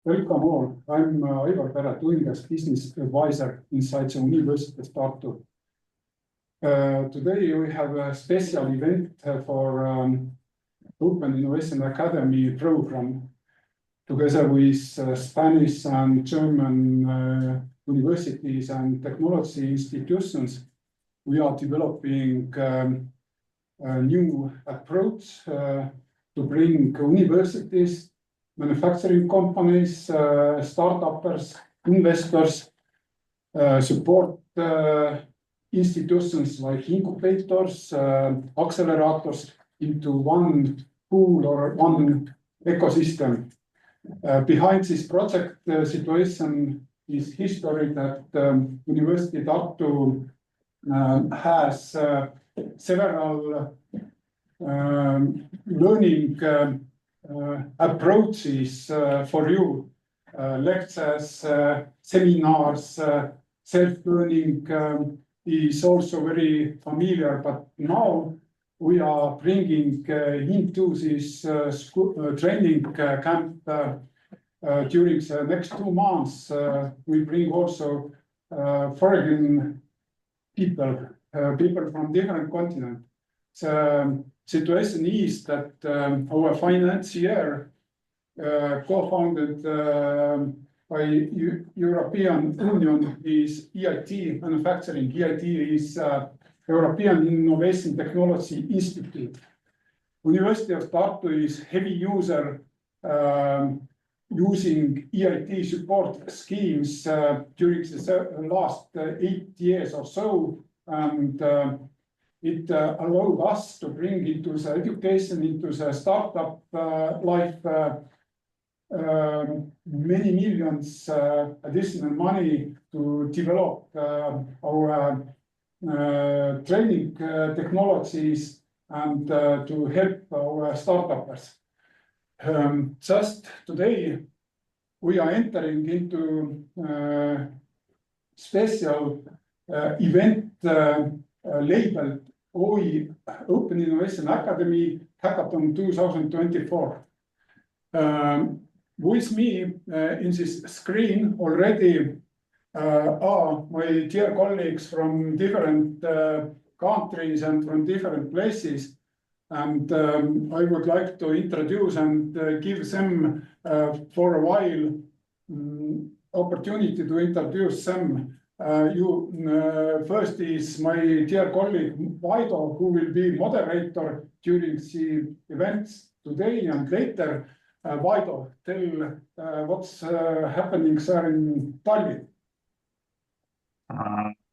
Welcome all. I'm Aivar Pere, doing as business advisor inside the University of Tartu. Today we have a special event for Open Innovation Academy program. Together with Spanish and German universities and technology institutions, we are developing a new approach to bring universities, manufacturing companies, startups, investors, support institutions like incubators, accelerators into one pool or one ecosystem. Behind this project situation is history that University Tartu has several learning approaches for you, lectures, seminars, self-learning is also very familiar, but now we are bringing into this training camp during the next 2 months. We bring also foreign people, people from different continents. The situation is that our financier, co-founded by European Union, is EIT Manufacturing. EIT is European Innovation Technology Institute. University of Tartu is heavy user using EIT support schemes during the last 8 years or so, and it allowed us to bring into the education, into the startup life, many millions additional money to develop our training technologies and to help our startups. Just today, we are entering into special event labeled Open Innovation Academy Hackathon 2024. With me in this screen already are my dear colleagues from different countries and from different places. And I would like to introduce and give them for a while opportunity to introduce them. First is my dear colleague Vaido, who will be moderator during the events today and later. Vaido, tell what's happening there in Tallinn.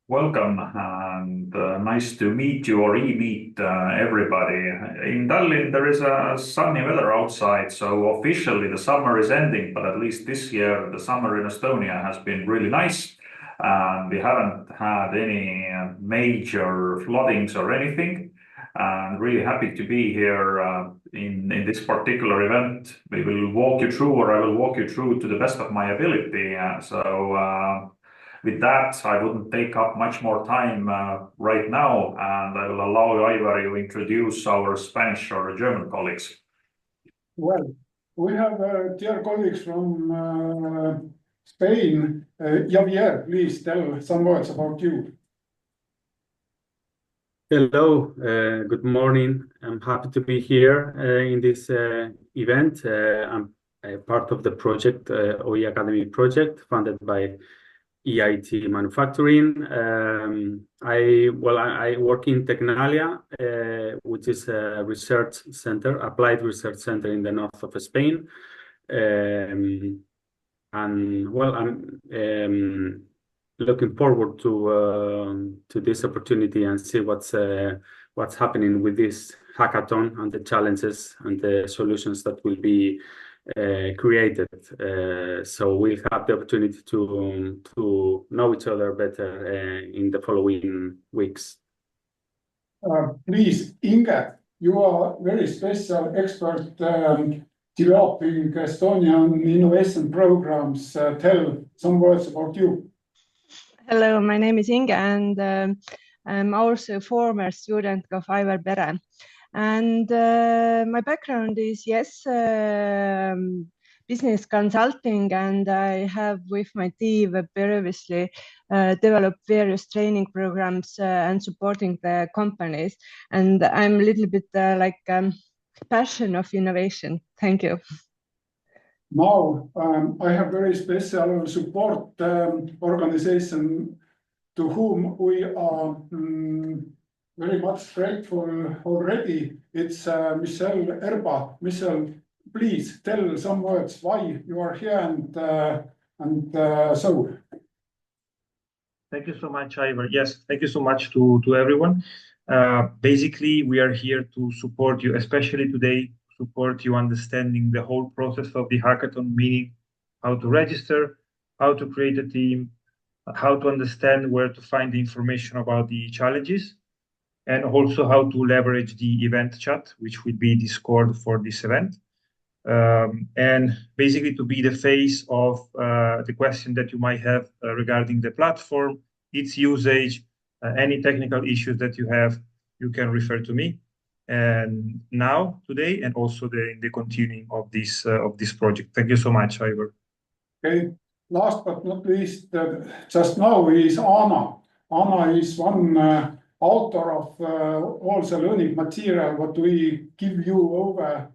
Welcome and nice to meet you or e-meet everybody. In Tallinn, there is a sunny weather outside, so officially the summer is ending, but at least this year the summer in Estonia has been really nice. We haven't had any major floodings or anything. And really happy to be here in this particular event. We will walk you through, or I will walk you through to the best of my ability. With that, I wouldn't take up much more time right now, and I will allow Aivar to introduce our Spanish or German colleagues. Well, we have dear colleagues from Spain. Javier, please tell some words about you. Hello, good morning. I'm happy to be here in this event. I'm a part of the project, OE Academy project, funded by EIT Manufacturing. I work in Tecnalia, which is a research center, applied research center in the north of Spain. I'm looking forward to this opportunity and see what's happening with this hackathon and the challenges and the solutions that will be created. So we'll have the opportunity to know each other better in the following weeks. Please, Inge, you are very special expert developing Estonian innovation programs. Tell some words about you. Hello, my name is Inge, and I'm also a former student of Aivar Pere. And my background is, business consulting, and I have with my team previously developed various training programs and supporting the companies. And I'm a little bit passion of innovation. Thank you. Now, I have very special support organization to whom we are very much grateful already. It's Michelle Erba. Michelle, please tell some words why you are here and so. Thank you so much, Ivar. Yes, thank you so much to everyone. Basically, we are here to support you, especially today, support you understanding the whole process of the hackathon, meaning how to register, how to create a team, how to understand where to find the information about the challenges, and also how to leverage the event chat, which will be Discord for this event. And basically to be the face of the question that you might have regarding the platform, its usage, any technical issues that you have, you can refer to me. And now, today, and also the continuing of this project. Thank you so much, Ivar. Okay. Last but not least, just now is Anna. Anna is one author of all the learning material what we give you over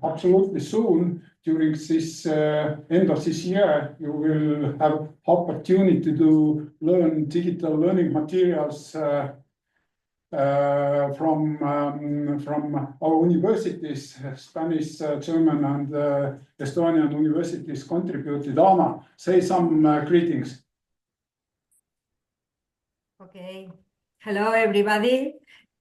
absolutely soon. During this end of this year, you will have opportunity to learn digital learning materials from our universities, Spanish, German, and Estonian universities contributed. Anna, say some greetings. Okay. Hello, everybody.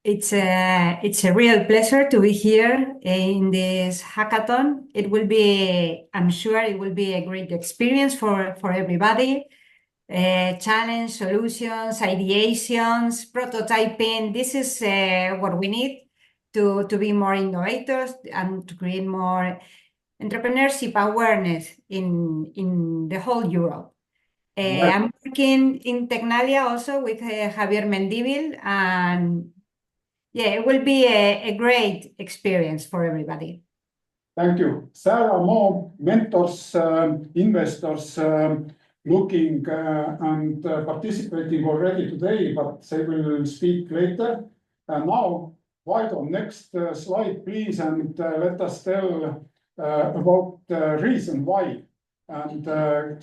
It's a real pleasure to be here in this hackathon. It will be, I'm sure it will be a great experience for everybody. Challenge, solutions, ideations, prototyping. This is what we need to be more innovators and to create more entrepreneurship awareness in the whole Europe. Right. I'm working in Tecnalia also with Javier Mendivil, and yeah, it will be a great experience for everybody. Thank you. There are more mentors, investors looking and participating already today, but they will speak later. And now, Vaido, next slide, please, and let us tell about the reason why and the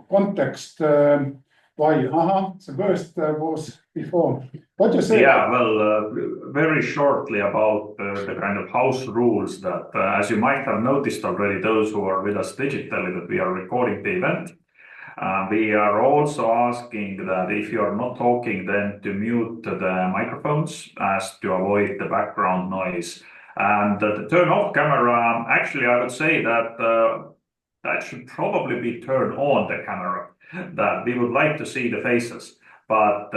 context why. The first was before. What do you say? Yeah, well, very shortly about the kind of house rules that, as you might have noticed already, those who are with us digitally, that we are recording the event. We are also asking that if you are not talking, then to mute the microphones as to avoid the background noise. And to turn off camera, actually, I would say that that should probably be turned on the camera, that we would like to see the faces. But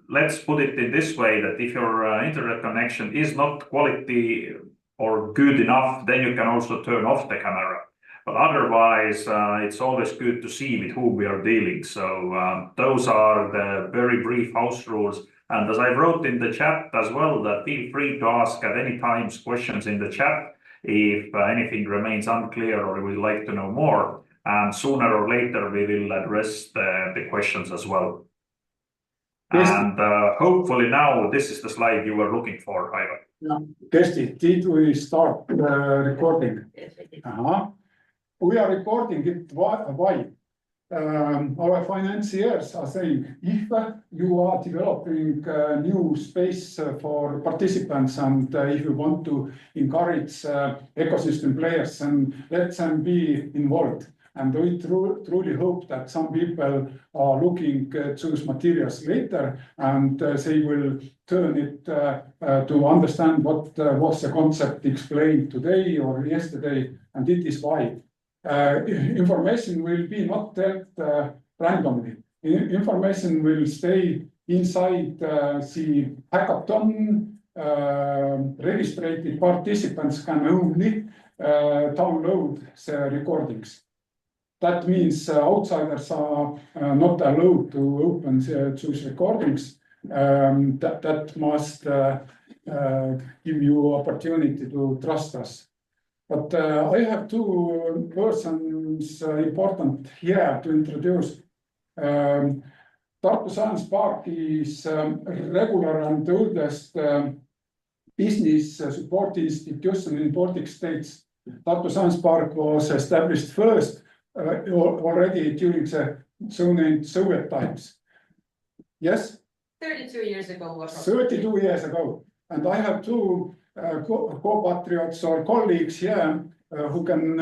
let's put it in this way, that if your internet connection is not quality or good enough, then you can also turn off the camera. But otherwise, it's always good to see with whom we are dealing. So those are the very brief house rules. And as I wrote in the chat as well, that feel free to ask at any times questions in the chat if anything remains unclear or you would like to know more. And sooner or later, we will address the questions as well. Yes. And hopefully now this is the slide you were looking for, Ivan. Yeah. Kersti, did we start recording? Yes, I did. We are recording it. Why? Our financiers are saying, if you are developing a new space for participants and if you want to encourage ecosystem players, and let them be involved. And we truly hope that some people are looking at those materials later and they will turn it to understand what was the concept explained today or yesterday, and it is why. Information will be not dealt randomly. Information will stay inside the hackathon. Registered participants can only download the recordings. That means outsiders are not allowed to open those recordings. That must give you opportunity to trust us. But I have two persons important here to introduce. Tartu Science Park is regular and oldest business support institution in Baltic states. Tartu Science Park was established first already during the so-named Soviet times. Yes? 32 years ago. 32 years ago. And I have two co-patriots or colleagues here who can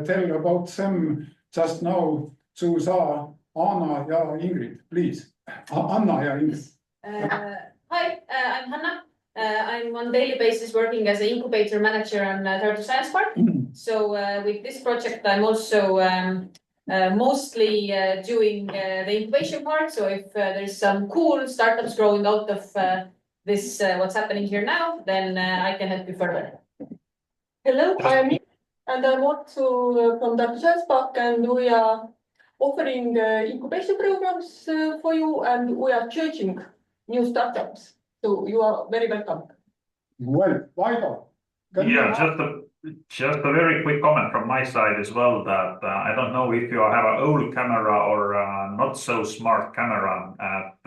tell about them just now. Susa, Anna ja Ingrid, please. Anna ja Ingrid. Hi, I'm Hanna. I'm on daily basis working as an incubator manager on Tartu Science Park. So with this project, I'm also mostly doing the incubation part. So if there's some cool startups growing out of this, what's happening here now, then I can help you further. Hello, I'm Ingrid, and I'm also from Tartu Science Park, and we are offering incubation programs for you, and we are judging new startups. So you are very welcome. Well, Vaido. Yeah, just a very quick comment from my side as well that I don't know if you have an old camera or not so smart camera at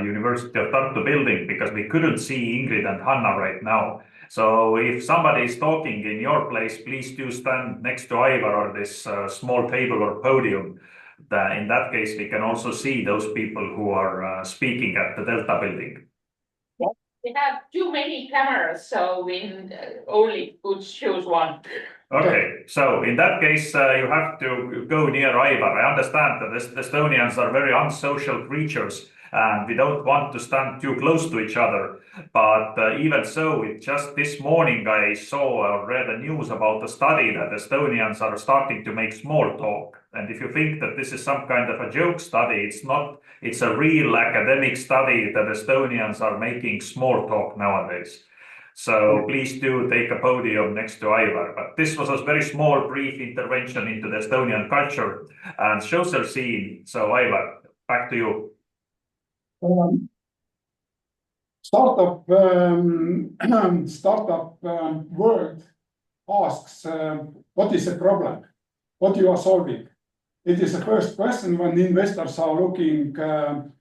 University of Tartu building, because we couldn't see Ingrid and Hanna right now. So if somebody is talking in your place, please do stand next to Ivar or this small table or podium. In that case, we can also see those people who are speaking at the Delta building. We have too many cameras, so we only could choose one. Okay, so in that case, you have to go near Ivar. I understand that the Estonians are very unsocial creatures and we don't want to stand too close to each other. But even so, just this morning I saw or read the news about a study that Estonians are starting to make small talk. And if you think that this is some kind of a joke study, it's not. It's a real academic study that Estonians are making small talk nowadays. So please do take a podium next to Ivar. But this was a very small, brief intervention into the Estonian culture and social scene. So Ivar, back to you. Startup world asks, what is the problem? What you are solving? It is the first question when investors are looking for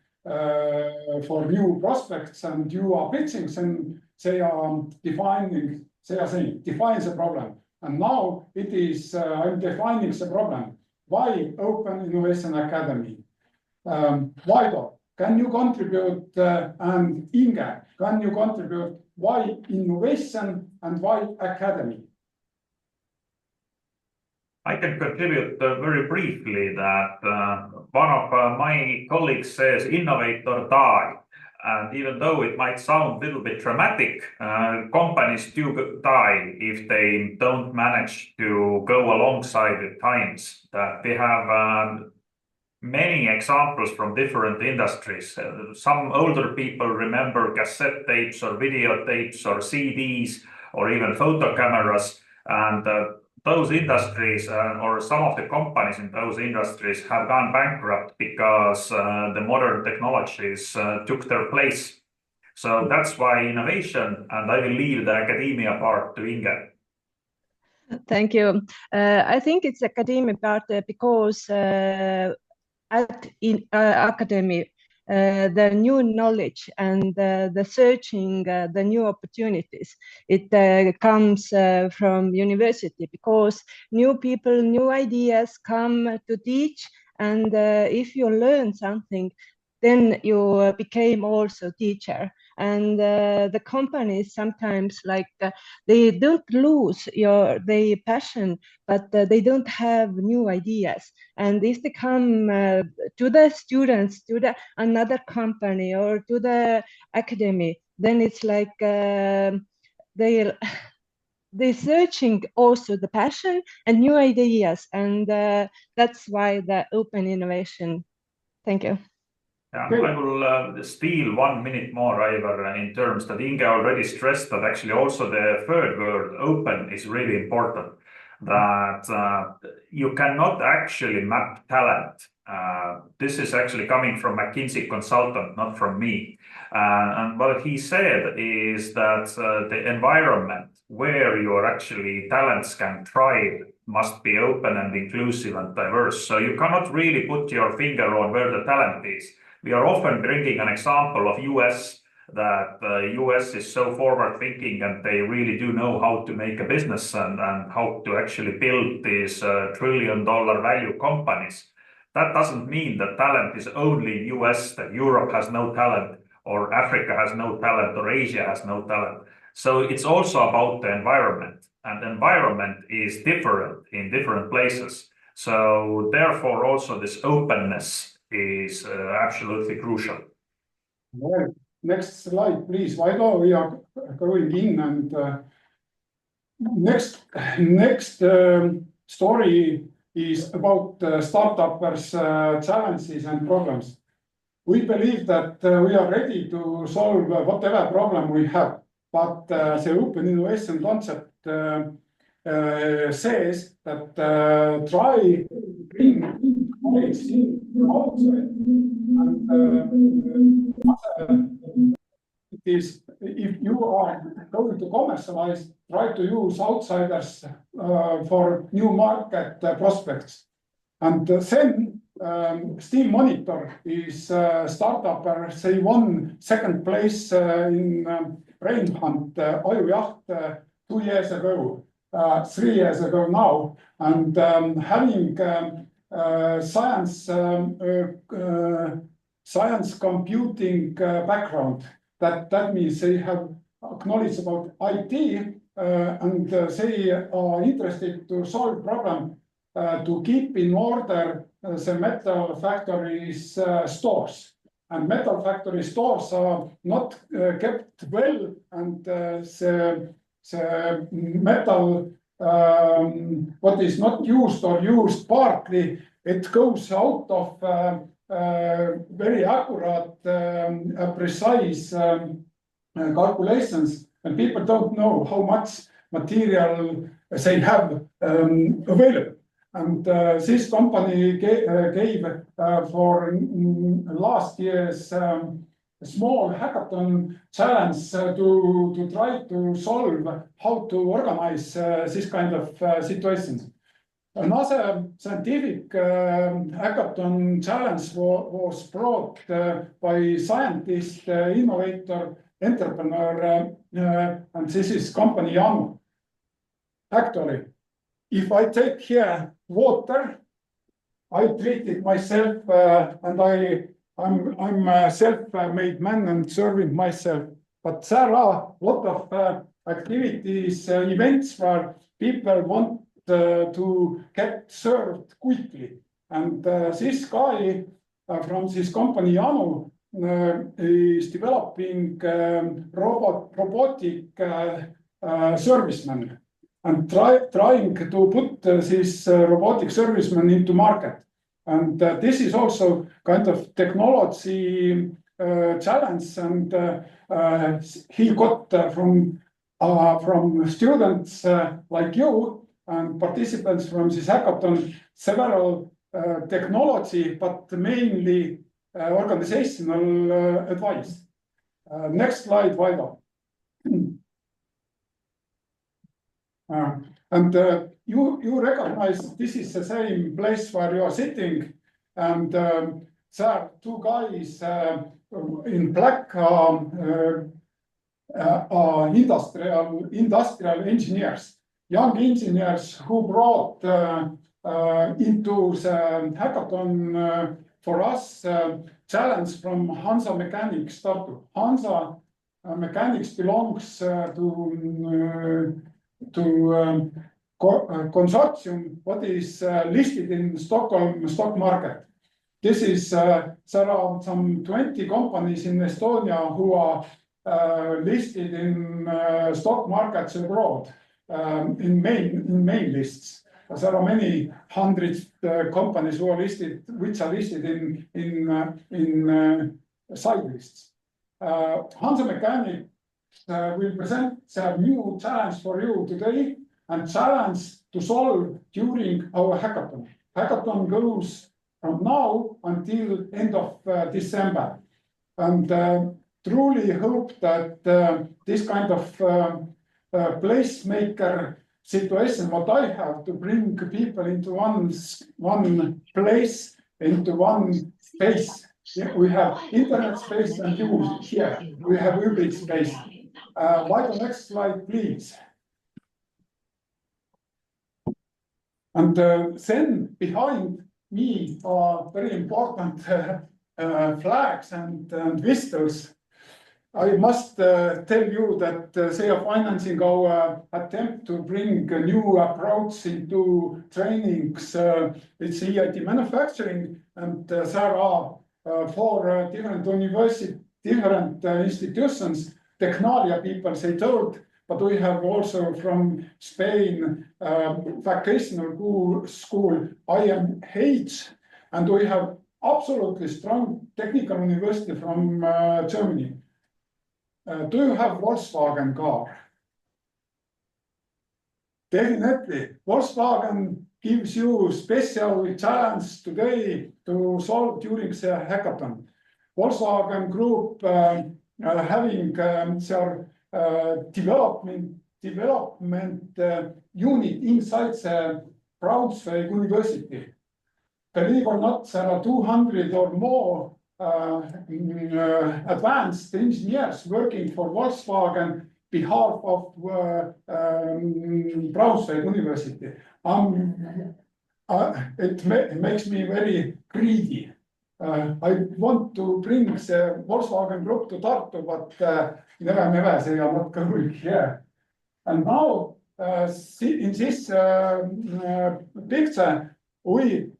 new prospects and you are pitching, and they are saying, define the problem. And now it is, I'm defining the problem. Why Open Innovation Academy? Vaido, can you contribute, and Inge, can you contribute why innovation and why academy? I can contribute very briefly that one of my colleagues says innovate or die. And even though it might sound a little bit dramatic, companies do die if they don't manage to go alongside with times. That we have many examples from different industries. Some older people remember cassette tapes or videotapes or CDs or even photo cameras. And those industries or some of the companies in those industries have gone bankrupt because the modern technologies took their place. So that's why innovation, and I will leave the academia part to Inge. Thank you. I think it's academia part because at academy, the new knowledge and the searching the new opportunities, it comes from university, because new people, new ideas come to teach, and if you learn something, then you became also teacher. And the companies sometimes they don't lose their passion, but they don't have new ideas. And if they come to the students, to another company or to the academy, then it's like they're searching also the passion and new ideas. And that's why the open innovation. Thank you. Yeah, I will steal 1 minute more, Ivar, in terms that Inge already stressed that actually also the third word, open, is really important. that you cannot actually map talent. This is actually coming from McKinsey consultant, not from me. And what he said is that the environment where your actually talents can thrive must be open and inclusive and diverse. So you cannot really put your finger on where the talent is. We are often bringing an example of US, that the US is so forward thinking and they really do know how to make a business and how to actually build these $1 trillion value companies. That doesn't mean that talent is only US, that Europe has no talent, or Africa has no talent, or Asia has no talent. So it's also about the environment, and the environment is different in different places. So therefore also this openness is absolutely crucial. Well, next slide, please. Vaido, we are going in, and next story is about startups' challenges and problems. We believe that we are ready to solve whatever problem we have, but the open innovation concept says that try bring knowledge from outside. And it is, if you are going to commercialize, try to use outsiders for new market prospects. And then Steam Monitor is startup, they won second place in Brain Hunt Ajujaht 2 years ago, 3 years ago now, and having science computing background. That means they have knowledge about IT and they are interested to solve problem to keep in order the metal factories stores. And metal factory stores are not kept well, and the metal what is not used or used partly, it goes out of very accurate, precise calculations, and people don't know how much material they have available. And this company gave for last year's small hackathon challenge to try to solve how to organize this kind of situations. Another scientific hackathon challenge was brought by scientist, innovator, entrepreneur, and this is company Anu. Actually, if I take here water, I treat it myself, and I'm a self-made man and serving myself. But there are a lot of activities, events where people want to get served quickly. And this guy from this company, Anu, is developing robotic servicemen and trying to put this robotic serviceman into market. And this is also kind of technology challenge. And he got from students like you and participants from this hackathon several technology, but mainly organizational advice. Next slide, Vaido. And you recognize this is the same place where you are sitting, and there are two guys in black industrial engineers, young engineers who brought into the hackathon for us challenge from Hanza Mechanics startup. Hanza Mechanics belongs to consortium what is listed in Stockholm stock market. This is there are some 20 companies in Estonia who are listed in stock markets abroad in main lists. There are many hundreds companies who are listed, which are listed in side lists. Hanza Mechanics will present a new challenge for you today, and challenge to solve during our hackathon. Hackathon goes from now until end of December. And truly hope that this kind of placemaker situation, what I have to bring people into one place, into one space. Yeah, we have internet space and you here. We have hybrid space. Why the next slide, please? And then behind me are very important flags and visitors. I must tell you that they are financing our attempt to bring a new approach into trainings. It's EIT manufacturing, and there are 4 different universities, different institutions, Technalia people, they told, but we have also from Spain, vocational school, IMH, and we have absolutely strong technical university from Germany. Do you have Volkswagen car? Definitely. Volkswagen gives you special challenge today to solve during the hackathon. Volkswagen Group having their development unit inside the Braunschweig University. Believe or not, there are 200 or more advanced engineers working for Volkswagen behalf of Braunschweig University. It makes me very greedy. I want to bring the Volkswagen Group to Tartu, but never, they are not going here. And now, in this picture, we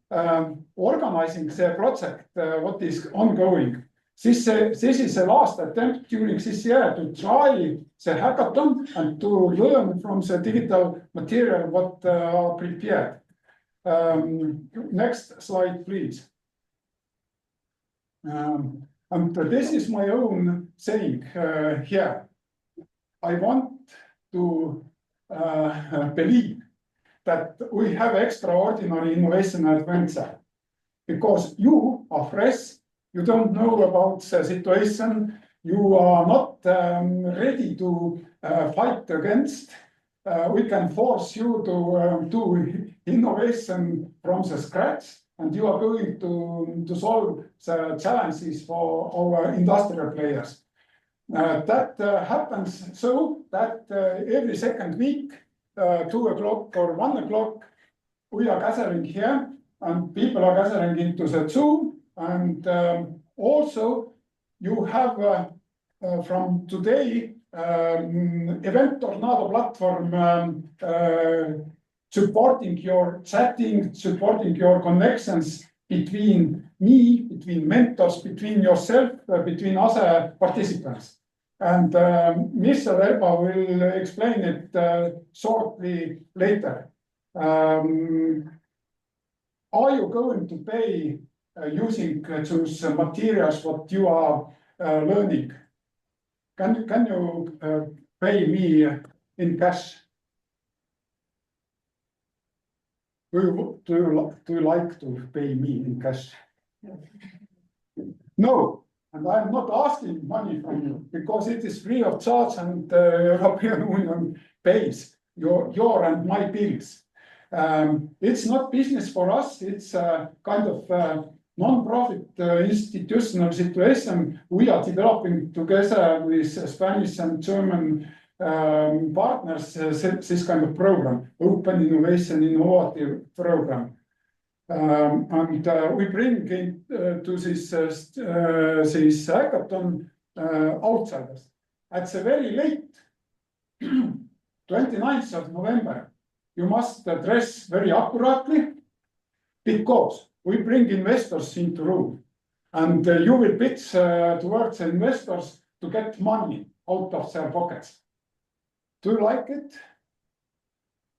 organizing the project, what is ongoing. This is the last attempt during this year to try the hackathon and to learn from the digital material what are prepared. Next slide, please. And this is my own saying here. I want to believe that we have extraordinary innovation adventure because you are fresh, you don't know about the situation, you are not ready to fight against. We can force you to do innovation from the scratch, and you are going to solve the challenges for our industrial players. That happens so that every second week, 2 o'clock or 1 o'clock, we are gathering here and people are gathering into the Zoom. And also you have from today Eventornado platform supporting your chatting, supporting your connections between me, between mentors, between yourself, between other participants. And Mr. Erba will explain it shortly later. Are you going to pay using those materials what you are learning? Can you pay me in cash? Do you like to pay me in cash? No. And I'm not asking money from you because it is free of charge and the European Union pays your and my bills. It's not business for us. It's a kind of non-profit institutional situation. We are developing together with Spanish and German partners this kind of program, Open Innovation Innovative Program. And we bring to this hackathon outsiders. At the very late 29th of November, you must dress very accurately because we bring investors into room and you will pitch towards the investors to get money out of their pockets. Do you like it?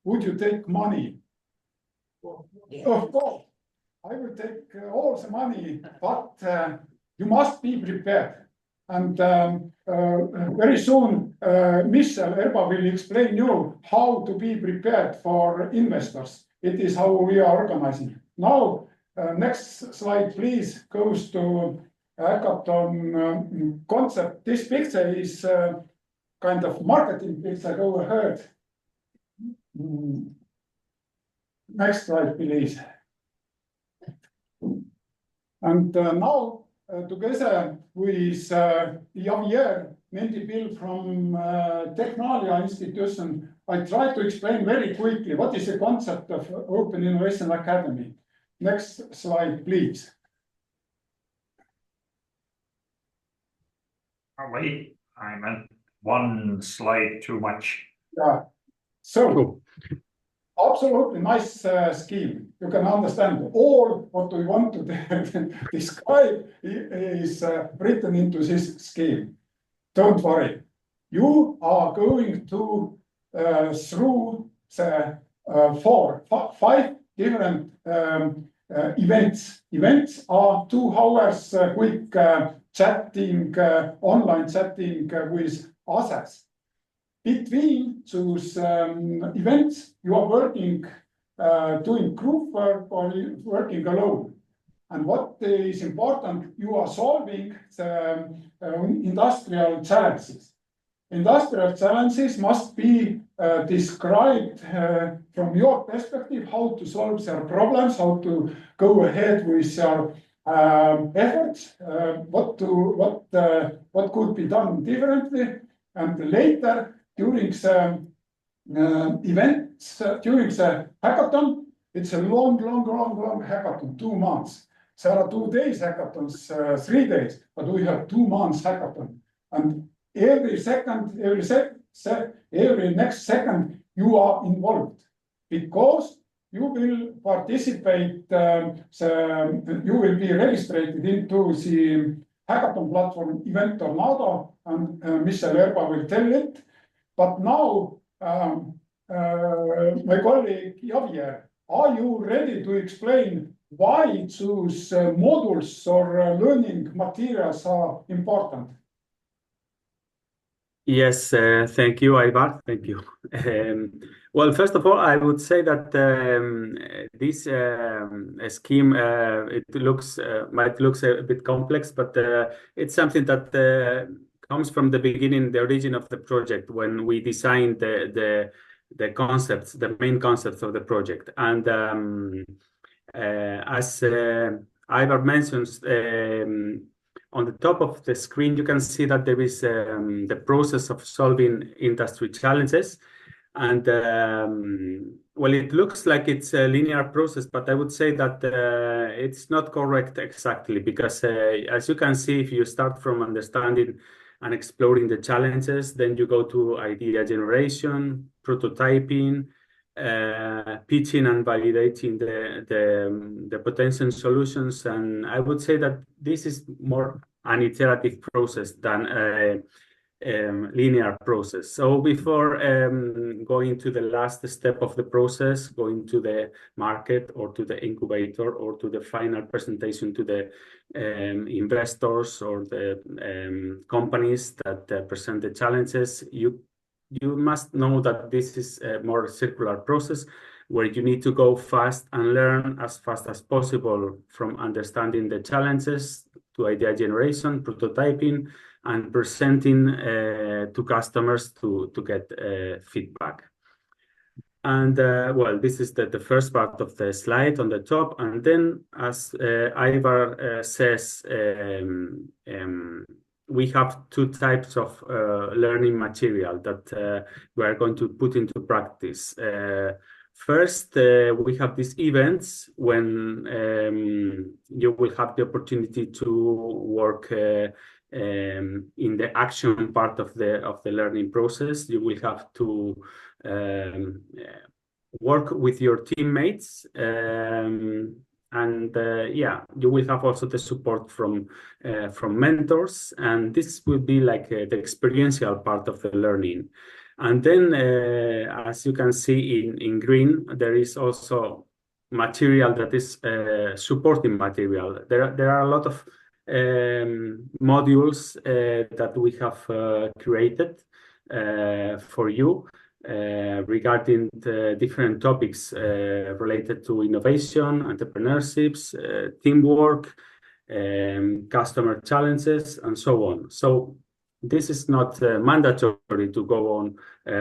Would you take money? Yeah. Of course, I will take all the money, but you must be prepared And very soon, Michel Erba will explain you how to be prepared for investors. It is how we are organizing. Now, next slide, please, goes to hackathon concept. This picture is kind of marketing picture. Go ahead. Next slide, please. And now, together with Javier Mendipil from Technalia Institution, I try to explain very quickly what is the concept of Open Innovation Academy. Next slide, please. Oh, wait, I meant one slide too much. Yeah. So, absolutely nice scheme. You can understand all what we want to describe is written into this scheme. Don't worry. You are going to through the 5 different events. Events are 2 hours quick chatting, online chatting with others. Between those events, you are working, doing group work or working alone. And what is important, you are solving the industrial challenges. Industrial challenges must be described from your perspective, how to solve their problems, how to go ahead with their efforts, what could be done differently. And later, during the events, during the hackathon, it's a long hackathon, 2 months. There are 2 days hackathons, 3 days, but we have 2 months hackathon. And every next second, you are involved because you will participate, you will be registered into the hackathon platform Eventornado, and Michel Erba will tell it. But now, my colleague Javier, are you ready to explain why those modules or learning materials are important? Yes, thank you, Ivar. Thank you. Well, first of all, I would say that this scheme might looks a bit complex, but it's something that comes from the beginning, the origin of the project, when we designed the concepts, the main concepts of the project. And as Ivar mentions, on the top of the screen, you can see that there is the process of solving industry challenges. And well, it looks like it's a linear process, but I would say that it's not correct exactly, because as you can see, if you start from understanding and exploring the challenges, then you go to idea generation, prototyping, pitching and validating the potential solutions. And I would say that this is more an iterative process than a linear process. So before going to the last step of the process, going to the market or to the incubator or to the final presentation to the investors or the companies that present the challenges, you must know that this is a more circular process where you need to go fast and learn as fast as possible, from understanding the challenges to idea generation, prototyping, and presenting to customers to get feedback. And well, this is the first part of the slide on the top. And then, as Ivar says, we have 2 types of learning material that we are going to put into practice. First, we have these events when you will have the opportunity to work in the action part of the learning process. You will have to work with your teammates, and yeah, you will have also the support from mentors, and this will be like the experiential part of the learning. And then, as you can see in green, there is also material that is supporting material. There are a lot of modules that we have created for you regarding the different topics related to innovation, entrepreneurships, teamwork, customer challenges, and so on. So this is not mandatory to go on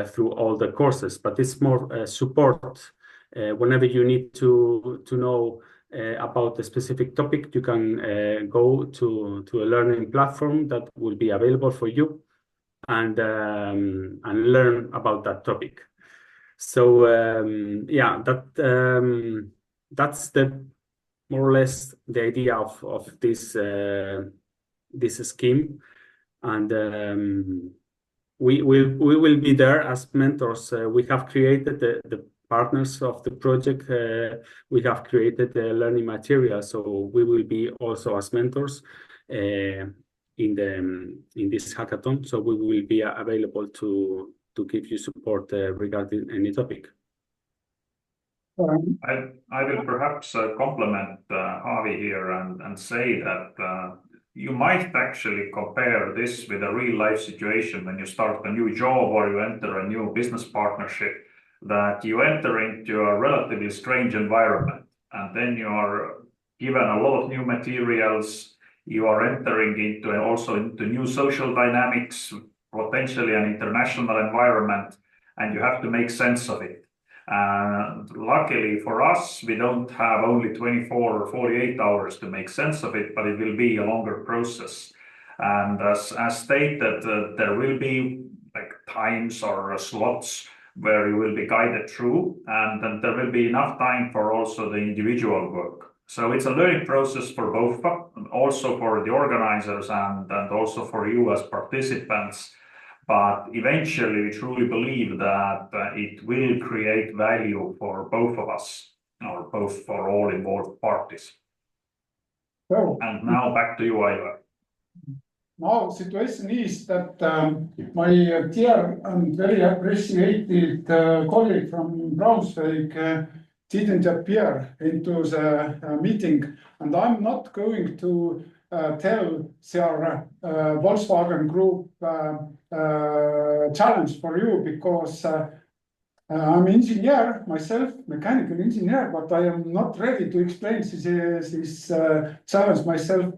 through all the courses, but it's more support. Whenever you need to know about a specific topic, you can go to a learning platform that will be available for you and learn about that topic. So yeah, that's the more or less the idea of this scheme, and we will be there as mentors. We have created the partners of the project. We have created the learning material, so we will be also as mentors in this hackathon. So we will be available to give you support regarding any topic. I will perhaps compliment Javi here and say that you might actually compare this with a real life situation when you start a new job or you enter a new business partnership, that you enter into a relatively strange environment and then you are given a lot of new materials. You are entering into new social dynamics, potentially an international environment, and you have to make sense of it. And luckily for us, we don't have only 24 or 48 hours to make sense of it, but it will be a longer process. And as stated, there will be like times or slots where you will be guided through, and then there will be enough time for also the individual work. So it's a learning process for both, also for the organizers and also for you as participants. But eventually, we truly believe that it will create value for both of us, or both for all involved parties. So, and now back to you, Aivar. Now, situation is that my dear and very appreciated colleague from Braunschweig didn't appear into the meeting, and I'm not going to tell their Volkswagen Group challenge for you, because I'm engineer myself, mechanical engineer, but I am not ready to explain this challenge myself.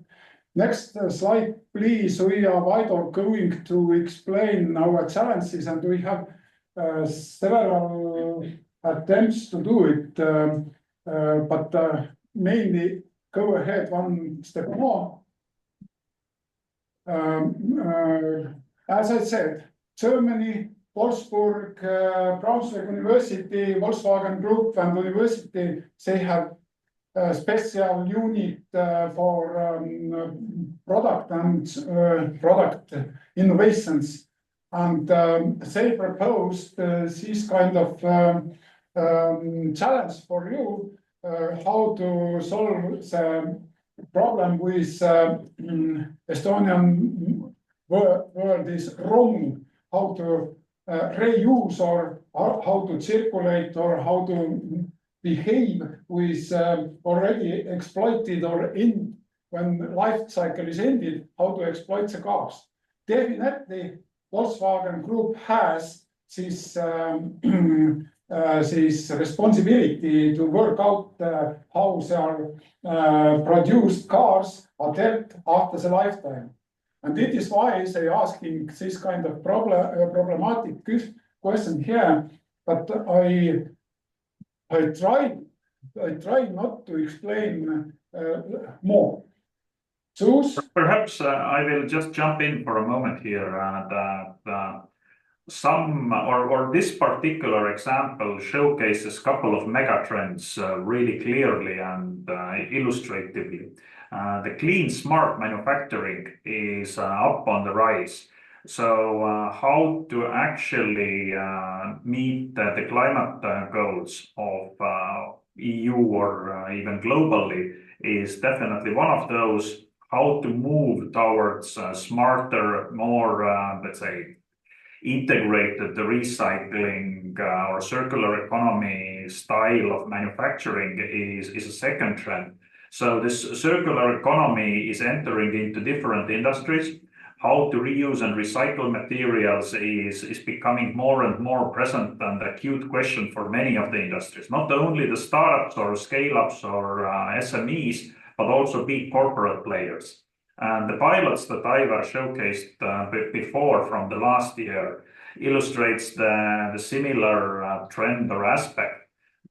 Next slide, please. We are going to explain our challenges, and we have several attempts to do it, but mainly go ahead one step more. As I said, Germany, Wolfsburg, Braunschweig University, Volkswagen Group and University, they have a special unit for product and product innovations. And they proposed this kind of challenge for you, how to solve the problem with Estonian word is wrong, how to reuse or how to circulate or how to behave with already exploited or in when life cycle is ended, how to exploit the cars. Definitely, Volkswagen Group has this this responsibility to work out how their produced cars are dealt after the lifetime. And it is why they are asking this kind of problematic question here. But I try not to explain more. Choose. Perhaps I will just jump in for a moment here. This particular example showcases a couple of megatrends really clearly and illustratively. The clean, smart manufacturing is up on the rise. So how to actually meet the climate goals of EU or even globally is definitely one of those. How to move towards smarter, more, let's say, integrated recycling or circular economy style of manufacturing is a second trend. So this circular economy is entering into different industries. How to reuse and recycle materials is becoming more and more present and acute question for many of the industries, not only the startups or scale-ups or SMEs, but also big corporate players. And the pilots that Ivar showcased before from the last year illustrates the similar trend or aspect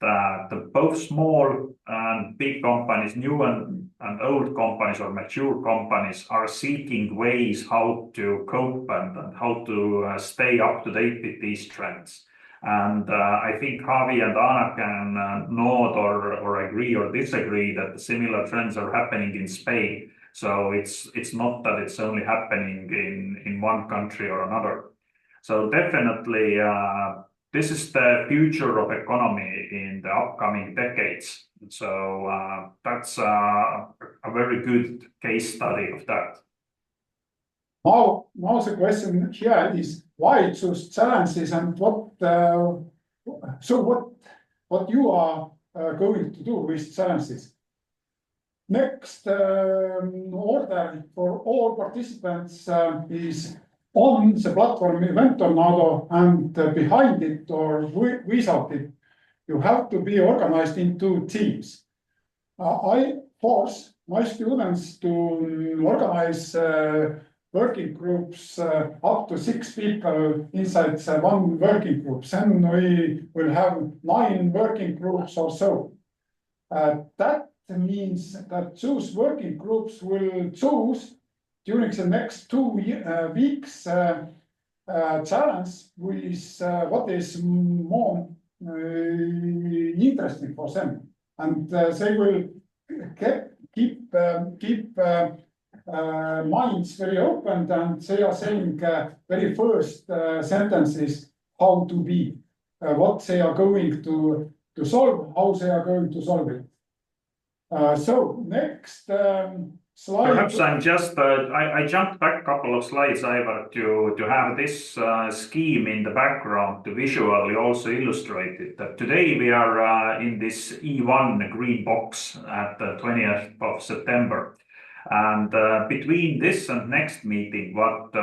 that both small and big companies, new and old companies or mature companies are seeking ways how to cope and how to stay up to date with these trends. And I think Javi and Anna can nod or agree or disagree that the similar trends are happening in Spain. So it's not that it's only happening in one country or another. So definitely this is the future of economy in the upcoming decades. So that's a very good case study of that. Now the question here is why choose challenges and what you are going to do with challenges. Next order for all participants is on the platform Eventornado, and behind it or without it, you have to be organized into teams. I force my students to organize working groups up to 6 people inside one working group. Then we will have 9 working groups or so. That means that those working groups will choose during the next 2 weeks challenge with what is more interesting for them. And they will keep minds very open, and they are saying very first sentences how to be, what they are going to solve, how they are going to solve it. So next slide. Perhaps I'm just, I jumped back a couple of slides, Ivar, to have this scheme in the background to visually also illustrate it. That today we are in this E1 green box at the 20th of September. And between this and next meeting, what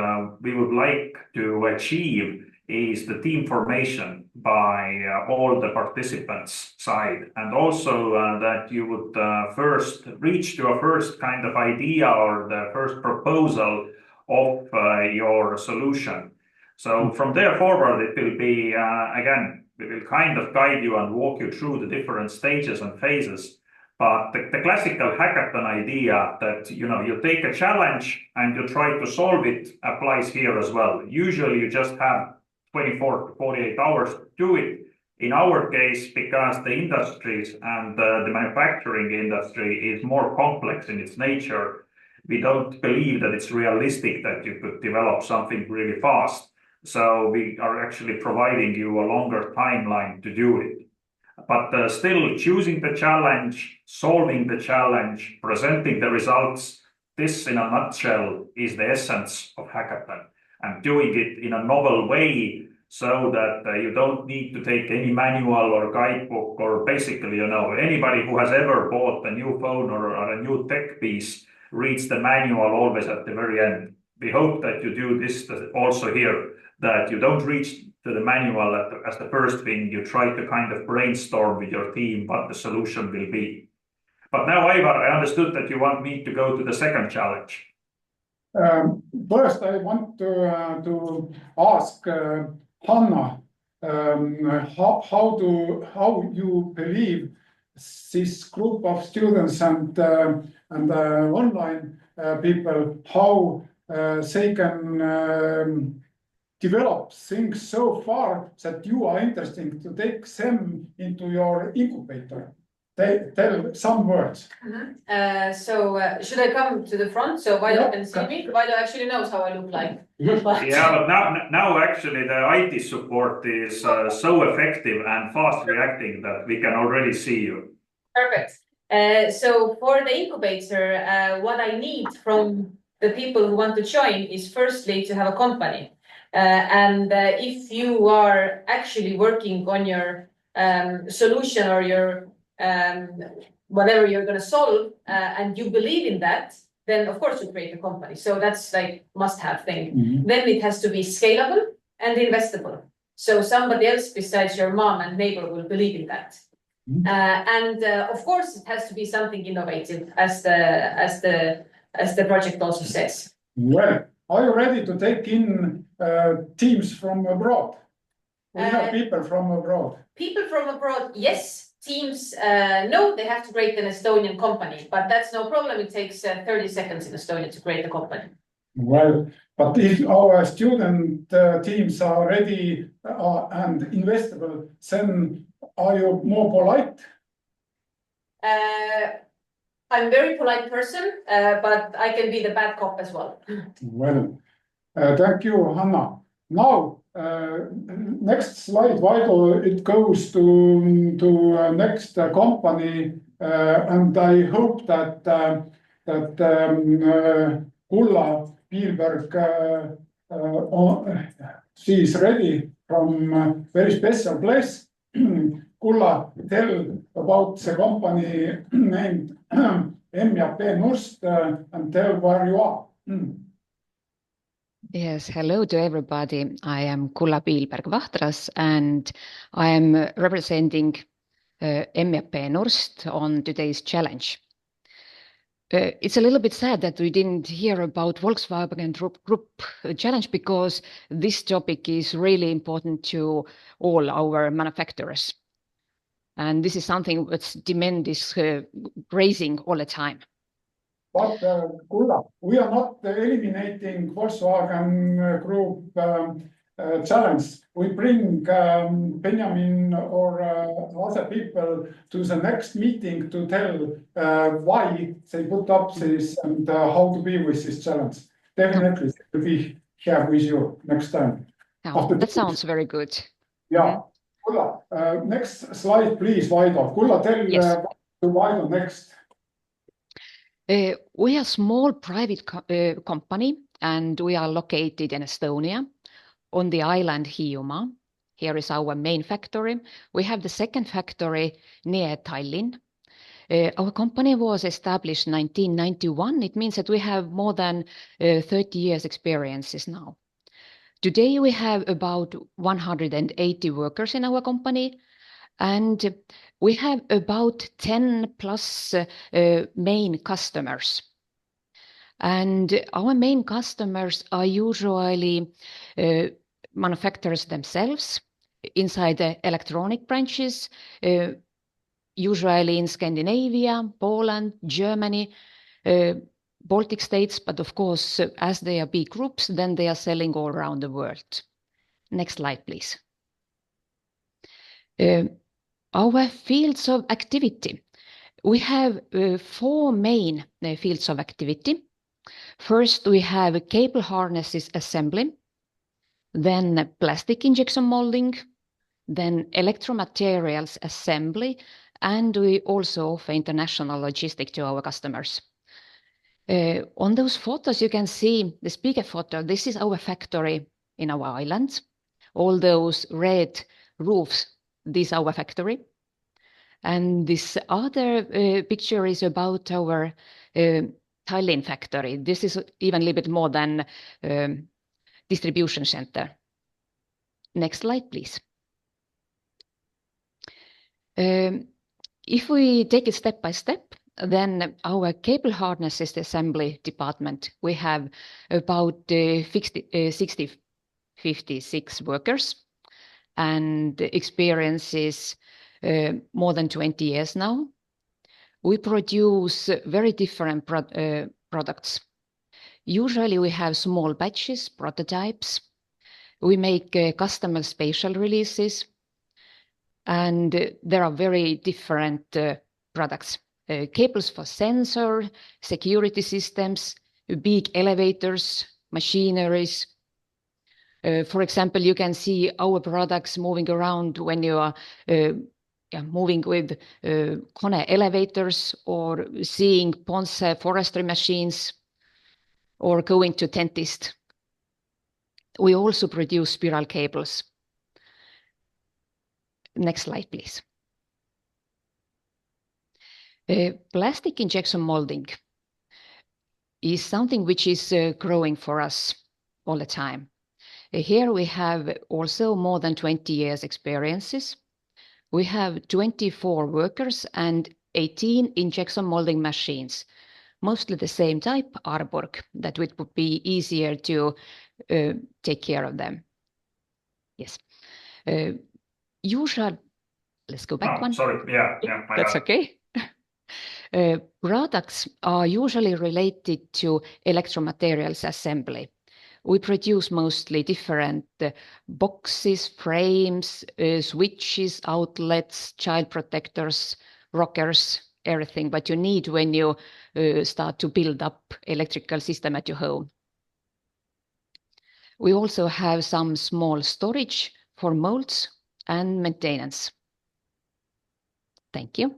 we would like to achieve is the team formation by all the participants side, and also that you would first reach to a first kind of idea or the first proposal of your solution. So from there forward, it will be, again, we will kind of guide you and walk you through the different stages and phases. But the classical hackathon idea that, you know, you take a challenge and you try to solve it applies here as well. Usually you just have 24 to 48 hours to do it. In our case, because the industries and the manufacturing industry is more complex in its nature, we don't believe that it's realistic that you could develop something really fast. So we are actually providing you a longer timeline to do it. But still choosing the challenge, solving the challenge, presenting the results, this in a nutshell is the essence of hackathon. And doing it in a novel way so that you don't need to take any manual or guidebook, or basically, you know, anybody who has ever bought a new phone or a new tech piece reads the manual always at the very end. We hope that you do this also here, that you don't reach to the manual as the first thing. You try to kind of brainstorm with your team what the solution will be. But now, Ivar, I understood that you want me to go to the second challenge. First, I want to ask Hanna how you believe this group of students and online people, how they can develop things so far that you are interested to take them into your incubator. Tell some words. Should I come to the front so Vaido can see me? Vaido actually knows how I look like. But... Yeah, but now actually the IT support is so effective and fast reacting that we can already see you. Perfect. So for the incubator, what I need from the people who want to join is firstly to have a company. If you are actually working on your solution or your whatever you're going to solve, and you believe in that, then of course you create a company. So that's like must-have thing. Then it has to be scalable and investable. So somebody else besides your mom and neighbor will believe in that. And of course, it has to be something innovative, as the project also says. Well, are you ready to take in teams from abroad? We have people from abroad. People from abroad, yes. Teams, no, they have to create an Estonian company, but that's no problem. It takes 30 seconds in Estonia to create a company. Well, but if our student teams are ready and investable, then are you more polite? I'm a very polite person, but I can be the bad cop as well. Well, thank you, Hanna. Now, next slide, Vaido, it goes to next company, and I hope that Kulla Pihlberg, she is ready from a very special place. Kulla, tell about the company named P Nurst, and tell where you are. Yes, hello to everybody. I am Kulla Pihlberg-Vahtras, and I am representing P Nurst on today's challenge. It's a little bit sad that we didn't hear about Volkswagen Group challenge, because this topic is really important to all our manufacturers. And this is something that's demand is raising all the time. But Kulla, we are not eliminating Volkswagen Group challenge. We bring Benjamin or other people to the next meeting to tell why they put up this and how to be with this challenge. Definitely, we'll be here with you next time. Oh, that sounds very good. Yeah. Kulla, next slide, please, Vaido. Kulla, tell Vaido next. We are a small private company, and we are located in Estonia on the island Hiiumaa. Here is our main factory. We have the second factory near Tallinn. Our company was established in 1991. It means that we have more than 30 years experiences now. Today we have about 180 workers in our company, and we have about 10 plus main customers. And our main customers are usually manufacturers themselves inside the electronic branches, usually in Scandinavia, Poland, Germany, Baltic states, but of course, as they are big groups, then they are selling all around the world. Next slide, please. Our fields of activity. We have 4 main fields of activity. First, we have cable harnesses assembly, then plastic injection molding, then electromaterials assembly, and we also offer international logistics to our customers. On those photos, you can see the speaker photo. This is our factory in our islands. All those red roofs, this is our factory. And this other picture is about our Tallinn factory. This is even a little bit more than distribution center. Next slide, please. If we take it step by step, then our cable harnesses assembly department, we have about 56 workers and experiences more than 20 years now. We produce very different products. Usually we have small batches, prototypes. We make customer special releases, and there are very different products. Cables for sensor, security systems, big elevators, machineries. For example, you can see our products moving around when you are moving with Kone elevators, or seeing Ponce forestry machines, or going to dentist. We also produce spiral cables. Next slide, please. Plastic injection molding is something which is growing for us all the time. Here we have also more than 20 years experiences. We have 24 workers and 18 injection molding machines, mostly the same type, Arborg, that it would be easier to take care of them. Yes. Usual, let's go back one. Sorry, yeah, That's okay. Products are usually related to electromaterials assembly. We produce mostly different boxes, frames, switches, outlets, child protectors, rockers, everything what you need when you start to build up electrical system at your home. We also have some small storage for molds and maintenance. Thank you.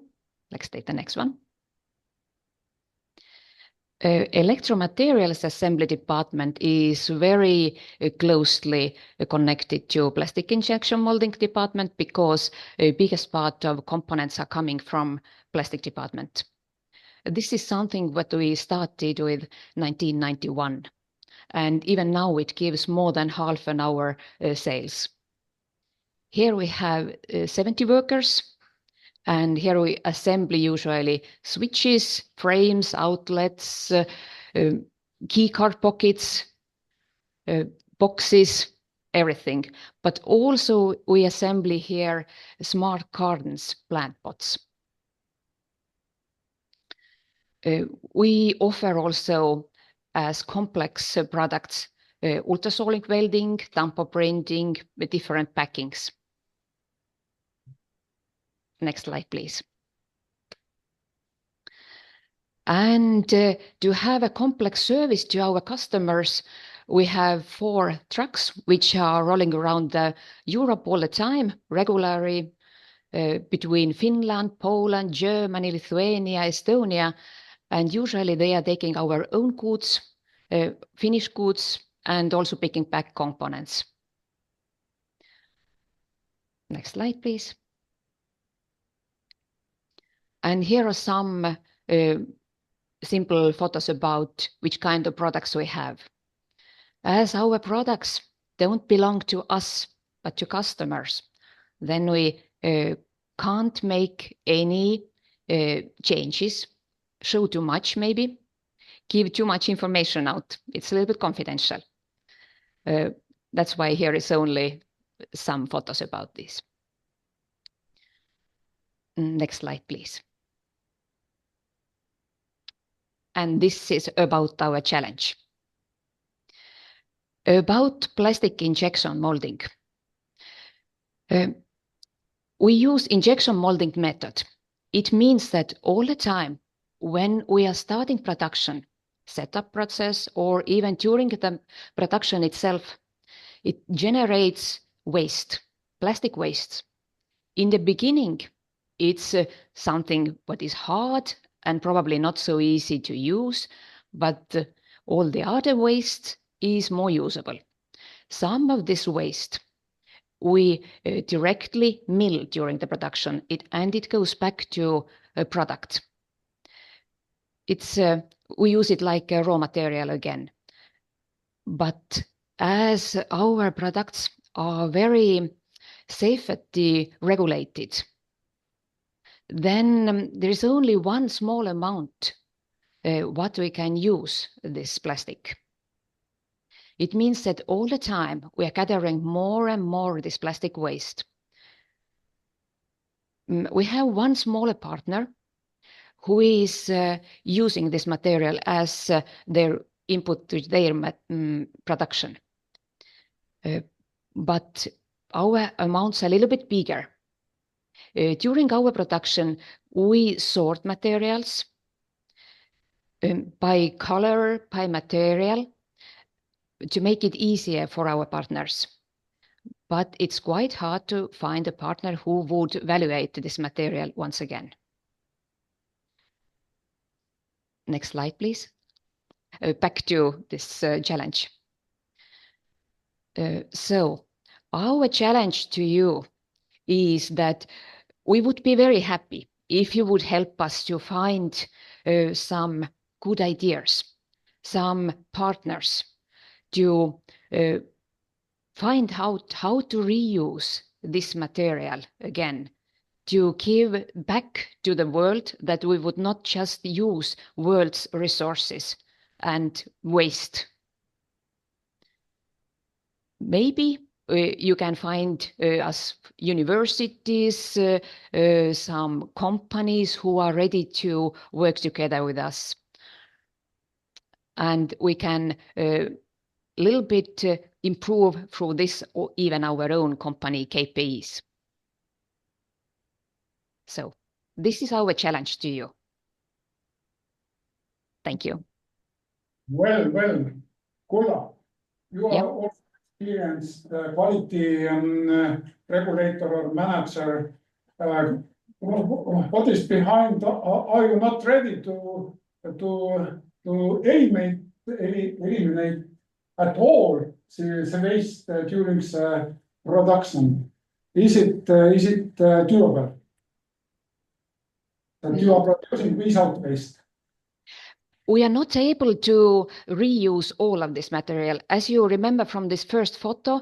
Let's take the next one. Electromaterials assembly department is very closely connected to plastic injection molding department because the biggest part of components are coming from plastic department. This is something that we started with 1991, and even now it gives more than half an hour sales. Here we have 70 workers. And here we assemble usually switches, frames, outlets, key card pockets, boxes, everything. But also we assemble here smart cartons, plant pots. We offer also as complex products ultrasonic welding, tamper printing with different packings. Next slide, please. And to have a complex service to our customers, we have 4 trucks which are rolling around Europe all the time, regularly between Finland, Poland, Germany, Lithuania, Estonia, and usually they are taking our own goods, finished goods, and also picking back components. Next slide, please. And here are some simple photos about which kind of products we have. As our products don't belong to us, but to customers, then we can't make any changes, show too much maybe, give too much information out. It's a little bit confidential. That's why here is only some photos about this. Next slide, please. And this is about our challenge. About plastic injection molding. We use injection molding method. It means that all the time when we are starting production, setup process, or even during the production itself, it generates waste, plastic waste. In the beginning, it's something what is hard and probably not so easy to use, but all the other waste is more usable. Some of this waste we directly mill during the production, and it goes back to a product. We use it like a raw material again. But as our products are very safety regulated, then there is only one small amount what we can use this plastic. It means that all the time we are gathering more and more this plastic waste. We have one smaller partner who is using this material as their input to their production. But our amounts are a little bit bigger. During our production, we sort materials by color, by material, to make it easier for our partners. But it's quite hard to find a partner who would evaluate this material once again. Next slide, please. Back to this challenge. So our challenge to you is that we would be very happy if you would help us to find some good ideas, some partners to find out how to reuse this material again, to give back to the world, that we would not just use world's resources and waste. Maybe you can find us universities, some companies who are ready to work together with us. And we can little bit improve through this, or even our own company KPIs. So this is our challenge to you. Thank you. Well, Kulla, you are also experienced quality regulator or manager. What is behind? Are you not ready to eliminate at all the waste during the production? Is it doable that you are producing without waste? We are not able to reuse all of this material. As you remember from this first photo,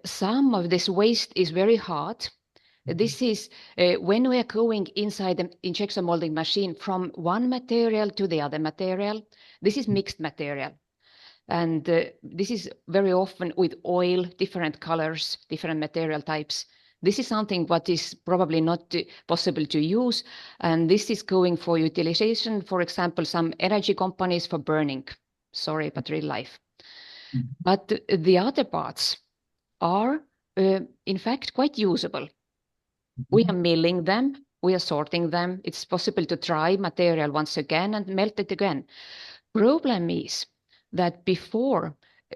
some of this waste is very hard. This is when we are going inside the injection molding machine from one material to the other material. This is mixed material. And this is very often with oil, different colors, different material types. This is something what is probably not possible to use. And this is going for utilization, for example, some energy companies for burning. Sorry, but real life. But the other parts are, in fact, quite usable. We are milling them. We are sorting them. It's possible to dry material once again and melt it again. Problem is that before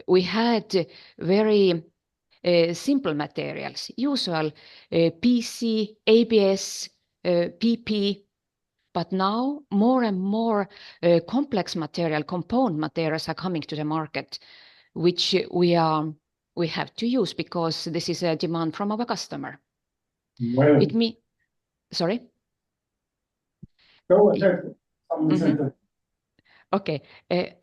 we had very simple materials, usual PC, ABS, PP, but now more and more complex material, component materials are coming to the market, which we have to use because this is a demand from our customer. Well, sorry? Go ahead. Okay,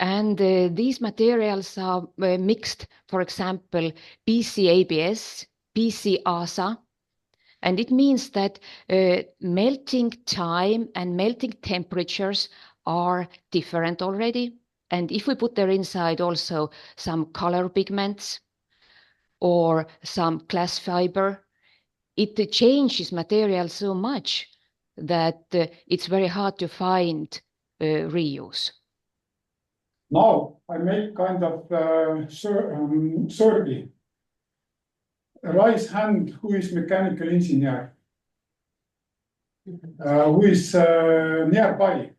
and these materials are mixed, for example, PC-ABS, PC-ASA, and it means that melting time and melting temperatures are different already. And if we put there inside also some color pigments or some glass fiber, it changes material so much that it's very hard to find reuse. Now I make kind of survey. Raise hand who is mechanical engineer, who is nearby.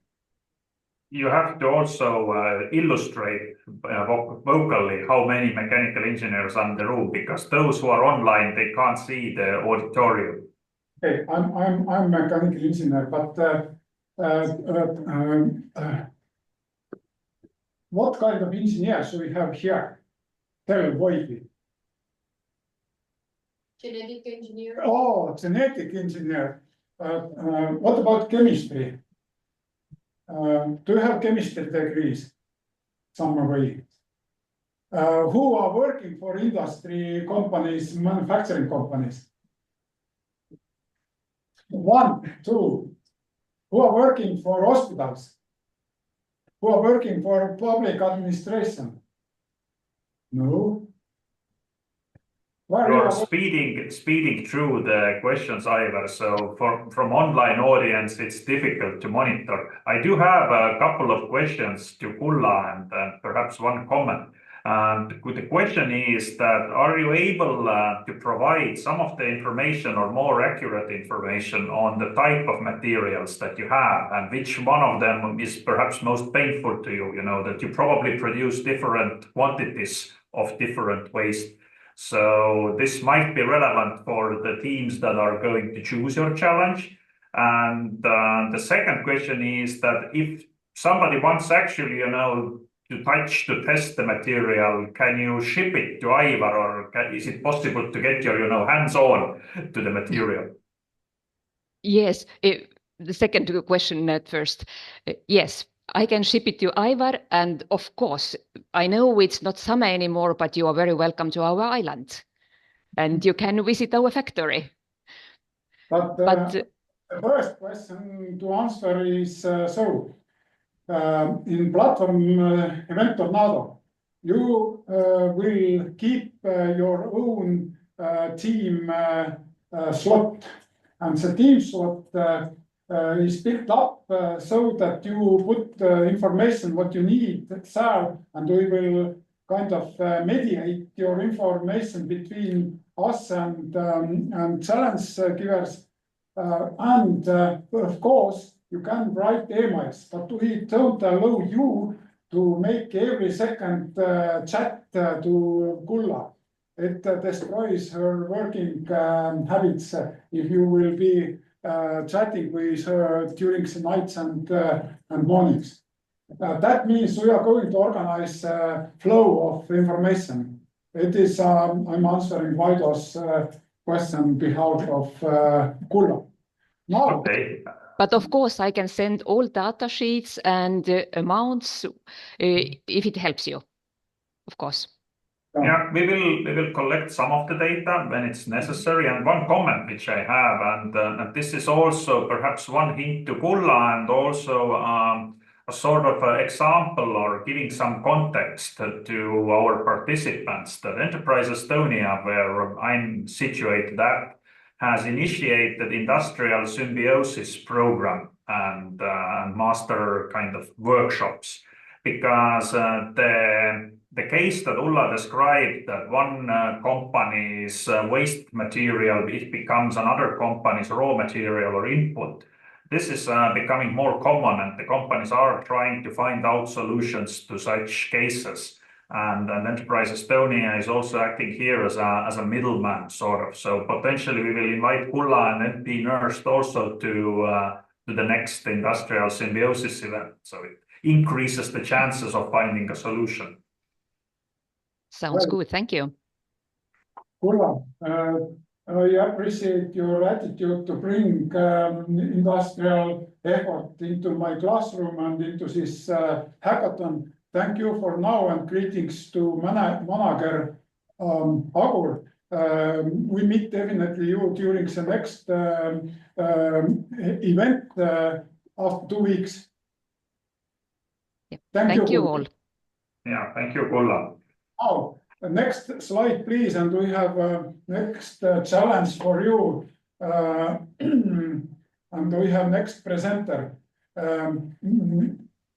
You have to also illustrate vocally how many mechanical engineers are in the room, because those who are online, they can't see the auditorium. Okay, I'm mechanical engineer, but what kind of engineers we have here? Tell Voivi. Genetic engineer. Oh, genetic engineer. What about chemistry? Do you have chemistry degrees? Some way. Who are working for industry companies, manufacturing companies? 1, 2. Who are working for hospitals? Who are working for public administration? No. You are speeding through the questions, Ivar. So from online audience, it's difficult to monitor. I do have a couple of questions to Kulla and perhaps one comment. And the question is that, are you able to provide some of the information or more accurate information on the type of materials that you have and which one of them is perhaps most painful to you, you know, that you probably produce different quantities of different waste. So this might be relevant for the teams that are going to choose your challenge. And the second question is that if somebody wants actually, you know, to test the material, can you ship it to Ivar, or is it possible to get your, you know, hands-on to the material? Yes, the second question at first. Yes, I can ship it to Ivar, and of course, I know it's not summer anymore, but you are very welcome to our island, and you can visit our factory. But the first question to answer is in platform Eventornado, you will keep your own team slot, and the team slot is picked up so that you put information what you need there, and we will kind of mediate your information between us and challenge givers. And of course, you can write emails, but we don't allow you to make every second chat to Kulla. It destroys her working habits if you will be chatting with her during the nights and mornings. That means we are going to organize flow of information. It is, I'm answering Vaido's question on behalf of Kulla. Now, Okay. But of course, I can send all data sheets and amounts if it helps you, of course. Yeah, we will collect some of the data when it's necessary. And one comment which I have, and this is also perhaps one hint to Kulla, and also a sort of example or giving some context to our participants. That Enterprise Estonia, where I'm situated at, has initiated industrial symbiosis program and master kind of workshops, because the case that Ulla described, that one company's waste material, it becomes another company's raw material or input. This is becoming more common, and the companies are trying to find out solutions to such cases. And Enterprise Estonia is also acting here as a middleman, sort of. So potentially we will invite Kulla and P Nurst also to the next industrial symbiosis event. So it increases the chances of finding a solution. Sounds good. Thank you. Kulla, I appreciate your attitude to bring industrial effort into my classroom and into this hackathon. Thank you for now, and greetings to manager Agur. We meet definitely you during the next event after 2 weeks. Yeah. Thank you all. Yeah, thank you, Kulla. Now, the next slide, please, and we have next challenge for you. And we have next presenter.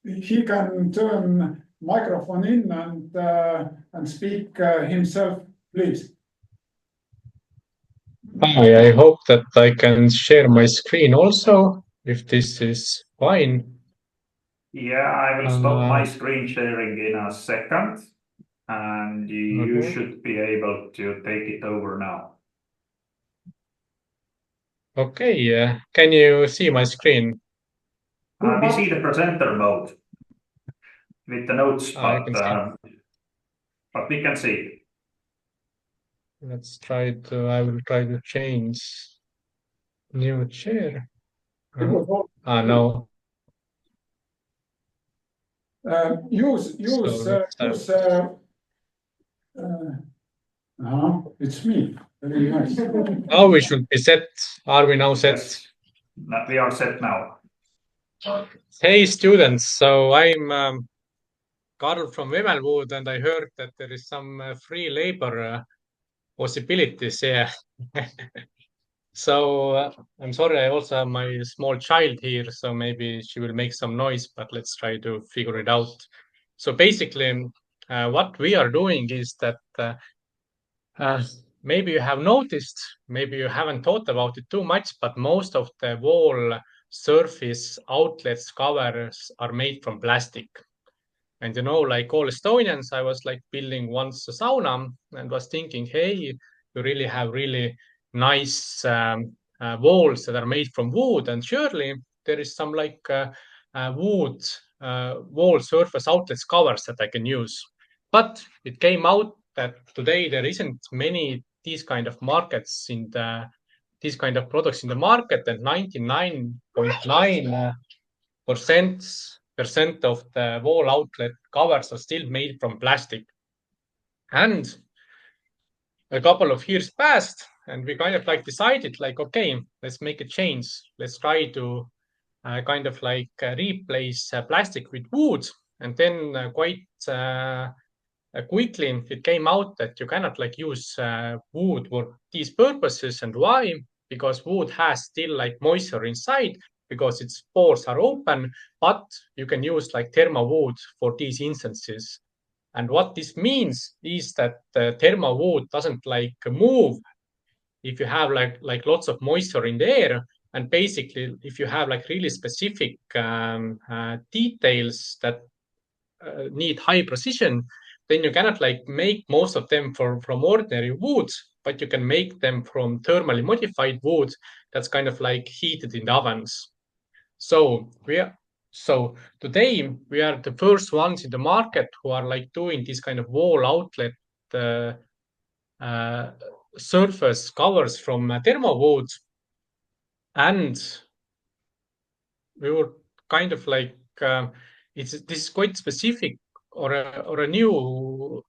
He can turn microphone in and speak himself, please. Hi, I hope that I can share my screen also, if this is fine. Yeah, I will stop my screen sharing in a second, and you should be able to take it over now. Okay, can you see my screen? We see the presenter mode with the notes, but we can see it. Let's try to, I will try to change new chair. No. It's me. Very nice. Oh, we should be set. Are we now set? Yes, we are set now. Hey, students. So I'm Karl from Wemel, and I heard that there is some free labor possibilities here. So I'm sorry, I also have my small child here, so maybe she will make some noise, but let's try to figure it out. So basically, what we are doing is that maybe you have noticed, maybe you haven't thought about it too much, but most of the wall surface outlets covers are made from plastic. And you know, like all Estonians, I was like building once a sauna and was thinking, hey, you really have really nice walls that are made from wood, and surely there is some like wood wall surface outlets covers that I can use. But it came out that today there isn't many these kind of markets in the these kind of products in the market, and 99.9% of the wall outlet covers are still made from plastic. And a couple of years passed, and we kind of like decided like, okay, let's make a change. Let's try to replace plastic with wood. And then quite quickly it came out that you cannot like use wood for these purposes. And why? Because wood has still like moisture inside because its pores are open, but you can use like thermal wood for these instances. And what this means is that the thermal wood doesn't like move if you have like lots of moisture in the air. And basically, if you have like really specific details that need high precision, then you cannot like make most of them from ordinary wood, but you can make them from thermally modified wood that's kind of like heated in the ovens. So today we are the first ones in the market who are like doing this kind of wall outlet surface covers from thermal wood. And we were kind of like this is quite specific or a new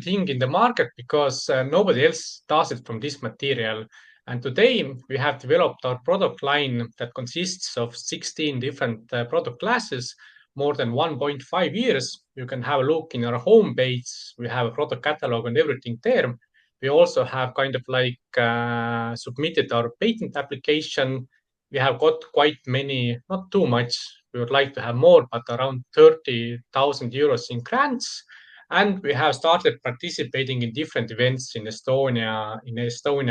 thing in the market because nobody else does it from this material. And today we have developed our product line that consists of 16 different product classes, more than 1.5 years. You can have a look in our homepage. We have a product catalog and everything there. We also have kind of like submitted our patent application. We have got quite many, not too much. We would like to have more, but around 30,000 euros in grants. And we have started participating in different events in Estonia,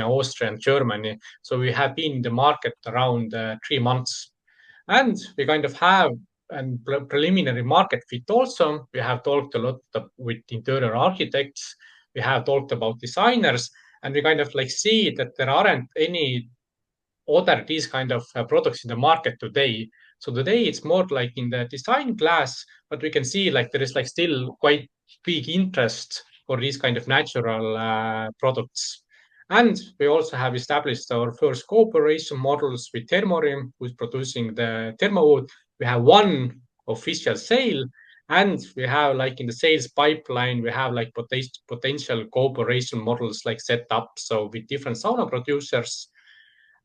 Austria, and Germany. So we have been in the market around 3 months. And we kind of have a preliminary market fit also. We have talked a lot with interior architects. We have talked about designers. And we kind of like see that there aren't any other these kind of products in the market today. So today it's more like in the design class, but we can see like there is like still quite big interest for these kind of natural products. And we also have established our first cooperation models with Thermorim, who's producing the thermowood. We have one official sale, and we have like in the sales pipeline, we have like potential cooperation models like set up. So with different sauna producers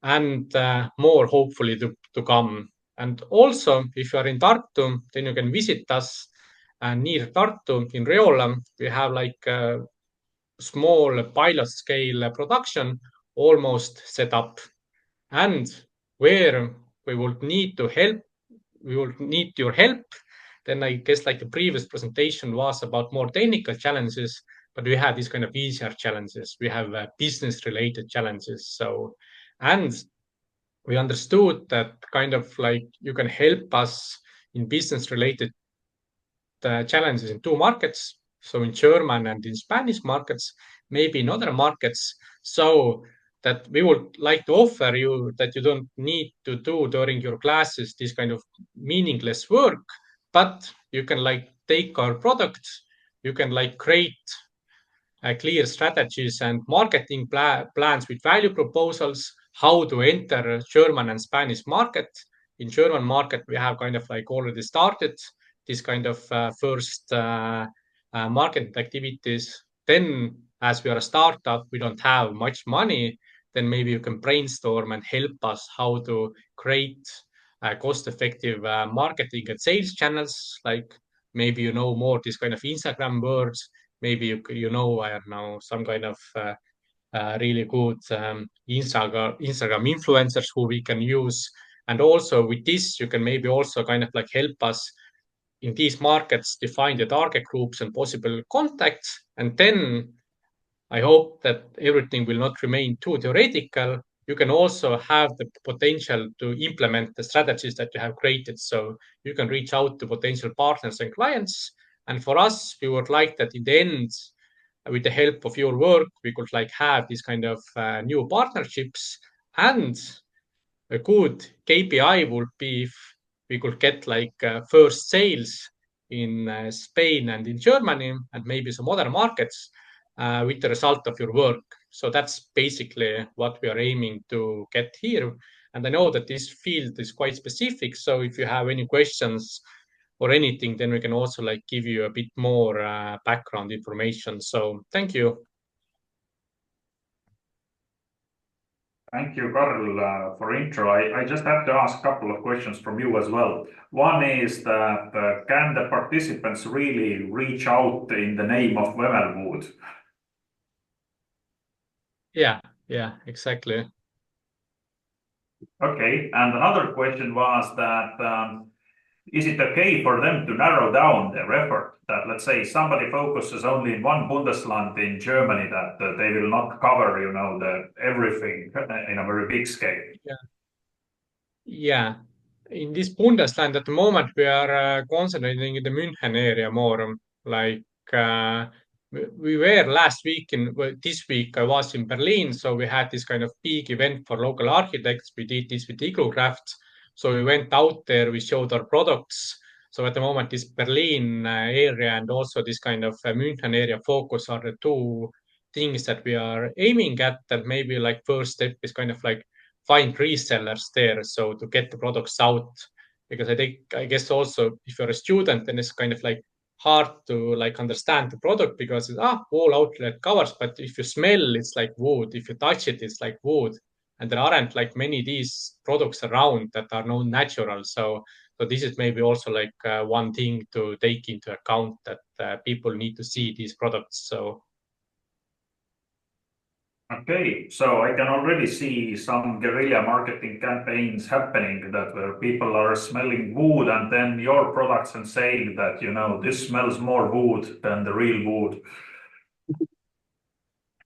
and more hopefully to come. And also, if you are in Tartu, then you can visit us near Tartu in Reola. We have like a small pilot scale production almost set up, and where we would need to help, we will need your help. Then I guess like the previous presentation was about more technical challenges, but we have these kind of easier challenges. We have business related challenges. So, and we understood that kind of like you can help us in business related challenges in two markets. So in German and in Spanish markets, maybe in other markets. So that we would like to offer you that you don't need to do during your classes this kind of meaningless work, but you can like take our product, you can like create clear strategies and marketing plans with value proposals, how to enter German and Spanish market. In German market, we have kind of like already started this kind of first market activities. Then, as we are a startup, we don't have much money. Then maybe you can brainstorm and help us how to create cost-effective marketing and sales channels. Like maybe you know more this kind of Instagram words. Maybe you know I don't know some kind of really good Instagram influencers who we can use. And also with this, you can maybe also kind of like help us in these markets define the target groups and possible contacts. And then I hope that everything will not remain too theoretical. You can also have the potential to implement the strategies that you have created. So you can reach out to potential partners and clients. And for us, we would like that in the end, with the help of your work, we could like have these kind of new partnerships. And a good KPI would be if we could get like first sales in Spain and in Germany and maybe some other markets with the result of your work. So that's basically what we are aiming to get here. And I know that this field is quite specific. So if you have any questions or anything, then we can also like give you a bit more background information. So thank you. Thank you, Karl, for intro. I just have to ask a couple of questions from you as well. One is that can the participants really reach out in the name of Wemel wood? Yeah, exactly. Okay, and another question was that is it okay for them to narrow down their effort? That let's say somebody focuses only in one Bundesland in Germany, that they will not cover, everything in a very big scale. Yeah. In this Bundesland at the moment, we are concentrating in the München area more. Like we were last week this week I was in Berlin, so we had this kind of big event for local architects. We did this with Igloo Crafts. So we went out there, we showed our products. So at the moment, this Berlin area and also this kind of München area focus are the two things that we are aiming at. That maybe like first step is kind of like find resellers there, so to get the products out. Because I guess also if you're a student, then it's kind of like hard to like understand the product because it's wall outlet covers, but if you smell, it's like wood. If you touch it, it's like wood. And there aren't like many these products around that are known natural. So this is maybe also like one thing to take into account, that people need to see these products. So Okay, so I can already see some guerrilla marketing campaigns happening that where people are smelling wood and then your products and saying that, this smells more wood than the real wood.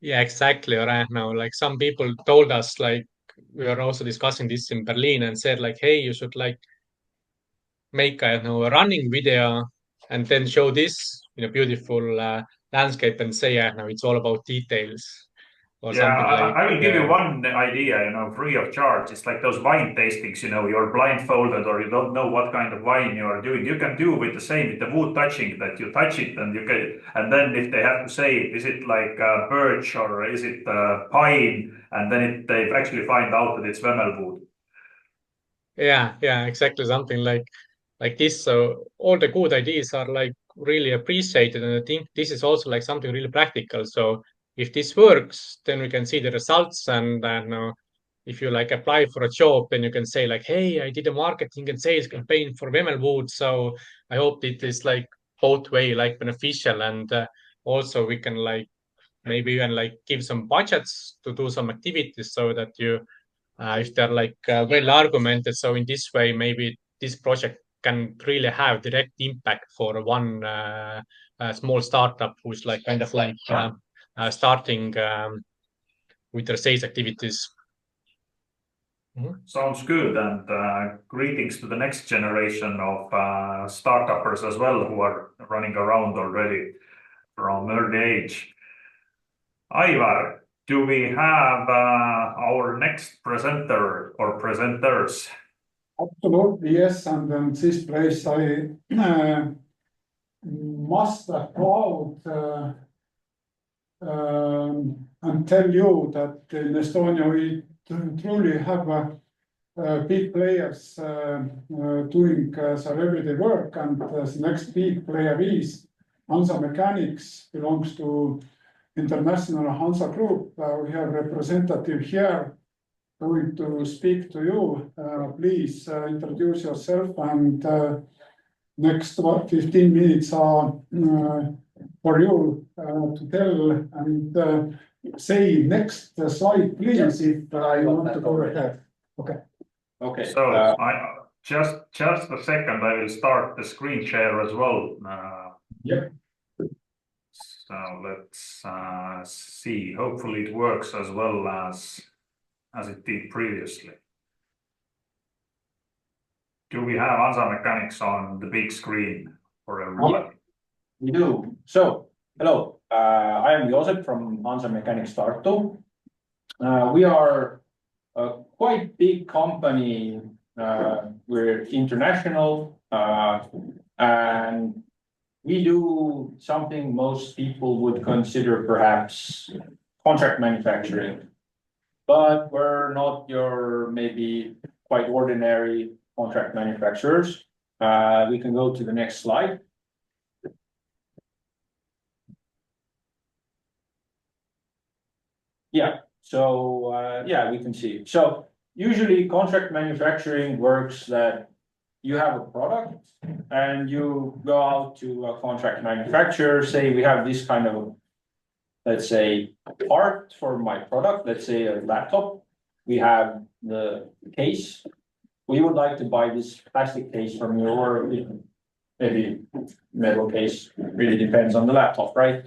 yeah, exactly. Or I know, like some people told us, like we were also discussing this in Berlin and said like, hey, you should like make a running video and then show this in a beautiful landscape and say, it's all about details or something like. I will give you one idea, free of charge. It's like those wine tastings, you're blindfolded or you don't know what kind of wine you are doing. You can do with the same, with the wood touching, that you touch it and and then if they have to say, is it like birch or is it pine? And then they actually find out that it's Wemel wood. Yeah, exactly. Something like this. So all the good ideas are like really appreciated. And I think this is also like something really practical. So if this works, then we can see the results. And then if you like apply for a job, then you can say like, hey, I did a marketing and sales campaign for Wemel wood. So I hope it is like both way like beneficial. And also we can like maybe even like give some budgets to do some activities so that you if they're like well argumented. So in this way, maybe this project can really have direct impact for one small startup who's like kind of like starting with their sales activities. Sounds good. And greetings to the next generation of startuppers as well, who are running around already from early age. Aivar, do we have our next presenter or presenters? Absolutely, yes. And in this place, I must applaud and tell you that in Estonia we truly have big players doing their everyday work. And the next big player is Hanza Mechanics, belongs to International Hanza Group. We have representative here going to speak to you. Please introduce yourself, and next 15 minutes are for you to tell and say next slide, please, if you want to go ahead. Okay. So just a second, I will start the screen share as well. Yep. So let's see. Hopefully it works as well as it did previously. Do we have Hanza Mechanics on the big screen for everybody? We do. So, hello, I am Josep from Hanza Mechanics Tartu. We are a quite big company. We're international and we do something most people would consider perhaps contract manufacturing. But we're not your maybe quite ordinary contract manufacturers. We can go to the next slide. Yeah, so yeah, we can see. So usually contract manufacturing works that you have a product and you go out to a contract manufacturer, say we have this kind of, let's say, part for my product, let's say a laptop. We have the case. We would like to buy this plastic case from you, or maybe metal case, really depends on the laptop, right?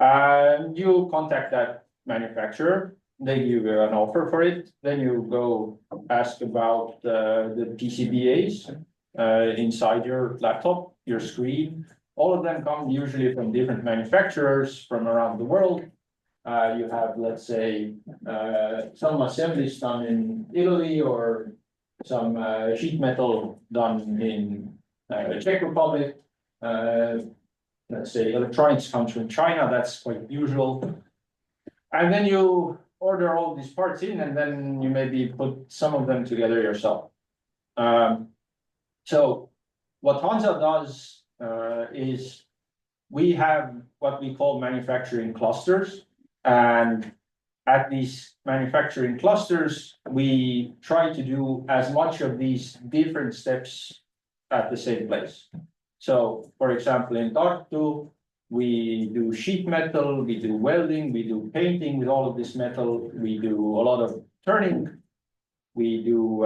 And you contact that manufacturer, they give you an offer for it, then you go ask about the PCBAs inside your laptop, your screen. All of them come usually from different manufacturers from around the world. You have, let's say, some assemblies done in Italy, or some sheet metal done in Czech Republic. Let's say electronics comes from China, that's quite usual. And then you order all these parts in, and then you maybe put some of them together yourself. So what Hanza does is we have what we call manufacturing clusters. And at these manufacturing clusters, we try to do as much of these different steps at the same place. So, for example, in Tartu, we do sheet metal, we do welding, we do painting with all of this metal, we do a lot of turning, we do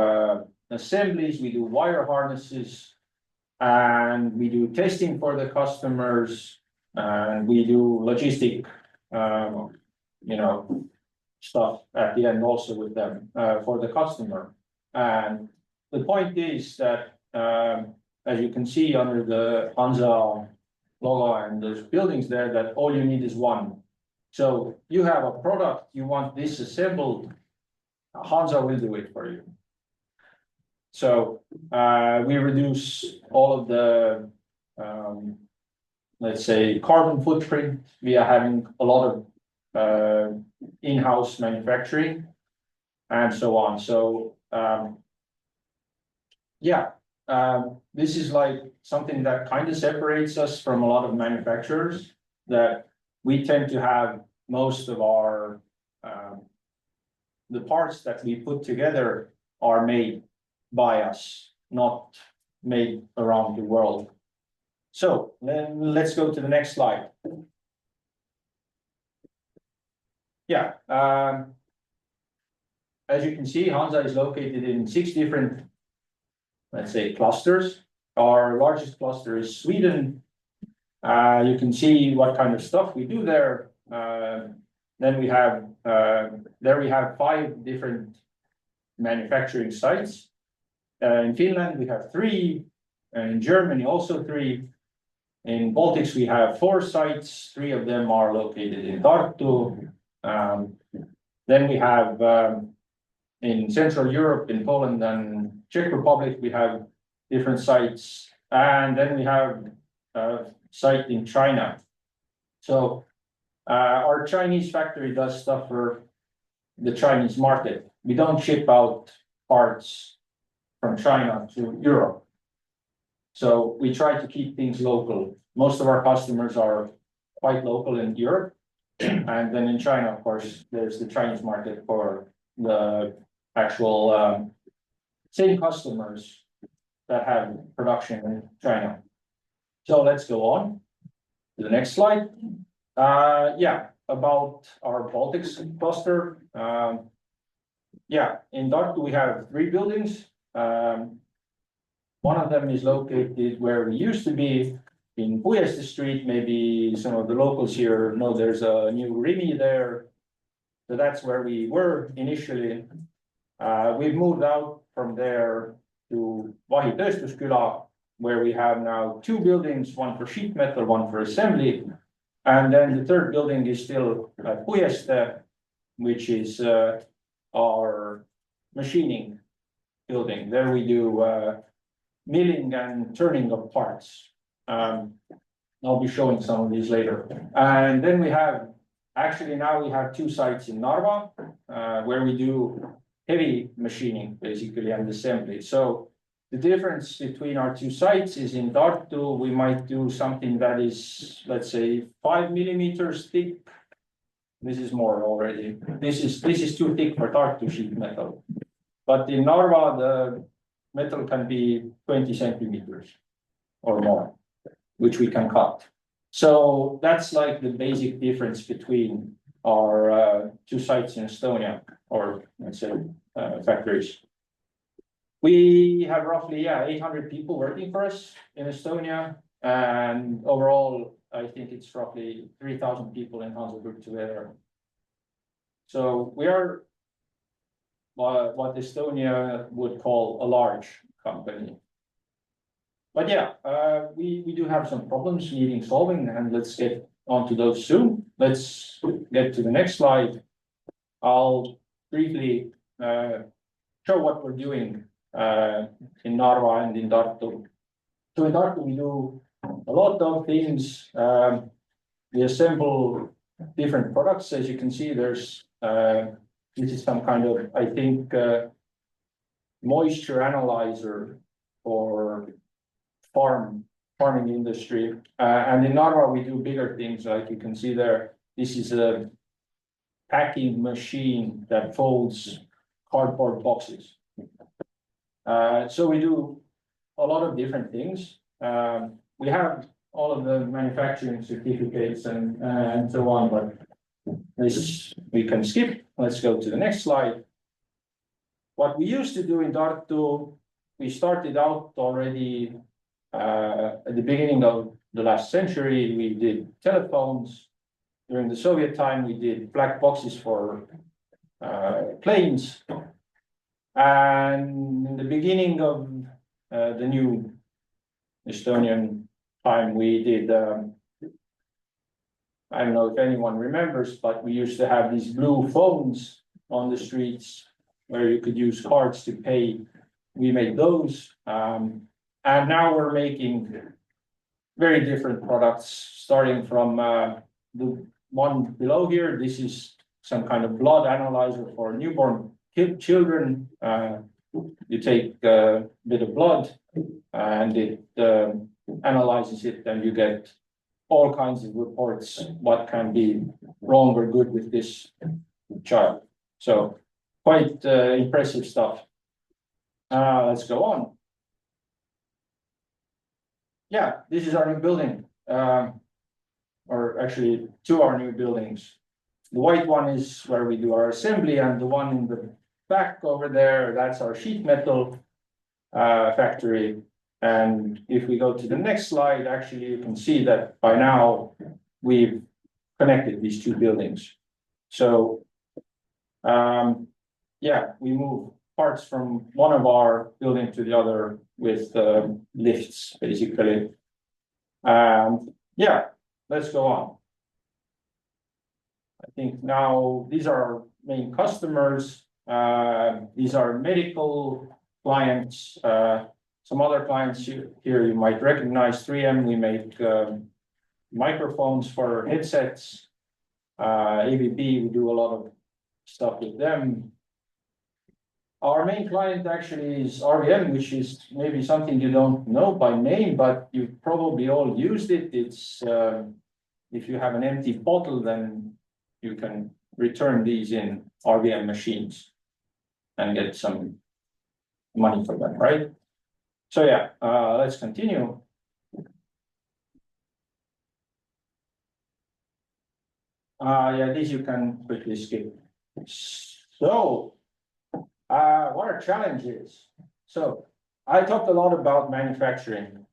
assemblies, we do wire harnesses, and we do testing for the customers, and we do logistic, stuff at the end also with them for the customer. And the point is that, as you can see under the Hanza logo and those buildings there, that all you need is one. So you have a product, you want this assembled, Hanza will do it for you. So we reduce all of the, let's say, carbon footprint via having a lot of in-house manufacturing and so on. So this is like something that kind of separates us from a lot of manufacturers, that we tend to have most of our the parts that we put together are made by us, not made around the world. So then let's go to the next slide. Yeah, as you can see, Hanza is located in 6 different, let's say, clusters. Our largest cluster is Sweden. You can see what kind of stuff we do there. Then we have, there we have 5 different manufacturing sites. In Finland, we have 3. In Germany, also 3. In Baltics, we have 4 sites. 3 of them are located in Tartu. Then we have in Central Europe, in Poland and Czech Republic, we have different sites. And then we have a site in China. So our Chinese factory does stuff for the Chinese market. We don't ship out parts from China to Europe. So we try to keep things local. Most of our customers are quite local in Europe. And then in China, of course, there's the Chinese market for the actual same customers that have production in China. So let's go on to the next slide. About our Baltics cluster. In Tartu, we have 3 buildings. One of them is located where we used to be, in Puiestė Street. Maybe some of the locals here know there's a new Rimi there. So that's where we were initially. We've moved out from there to Vahi Tööstusküla, where we have now 2 buildings, one for sheet metal, one for assembly. And then the 3rd building is still at Puiestė, which is our machining building. There we do milling and turning of parts. I'll be showing some of these later. And then we have actually now we have 2 sites in Narva, where we do heavy machining, basically, and assembly. So the difference between our 2 sites is in Tartu, we might do something that is, let's say, 5 millimeters thick. This is more already. This is too thick for Tartu sheet metal. But in Narva, the metal can be 20 centimeters or more, which we can cut. So that's like the basic difference between our 2 sites in Estonia, or let's say factories. We have roughly 800 people working for us in Estonia, and overall, I think it's roughly 3,000 people in Hanza Group together. So we are what Estonia would call a large company. But yeah, we do have some problems needing solving, and let's get onto those soon. Let's get to the next slide. I'll briefly show what we're doing in Narva and in Tartu. So in Tartu, we do a lot of things. We assemble different products. As you can see, there's this is some kind of, I think, moisture analyzer for farming industry. And in Narva, we do bigger things, like you can see there. This is a packing machine that folds cardboard boxes. So we do a lot of different things. We have all of the manufacturing certificates and so on, but this we can skip. Let's go to the next slide. What we used to do in Tartu, we started out already at the beginning of the last century. We did telephones. During the Soviet time, we did black boxes for planes. And in the beginning of the new Estonian time, we did, I don't know if anyone remembers, but we used to have these blue phones on the streets where you could use cards to pay. We made those. And now we're making very different products, starting from the one below here. This is some kind of blood analyzer for newborn children. You take a bit of blood and it analyzes it, and you get all kinds of reports, what can be wrong or good with this child. So quite impressive stuff. Let's go on. Yeah, this is our new building, or actually 2 our new buildings. The white one is where we do our assembly, and the one in the back over there, that's our sheet metal factory. And if we go to the next slide, actually, you can see that by now we've connected these 2 buildings. So, yeah, we move parts from one of our building to the other with lifts, basically. Yeah, let's go on. I think now these are our main customers. These are medical clients. Some other clients here you might recognize. 3M, we make microphones for headsets. ABB, we do a lot of stuff with them. Our main client actually is RVM, which is maybe something you don't know by name, but you've probably all used it. It's if you have an empty bottle, then you can return these in RVM machines and get some money for them, right? So yeah, let's continue. Yeah, this you can quickly skip. So, what are challenges? So, I talked a lot about manufacturing.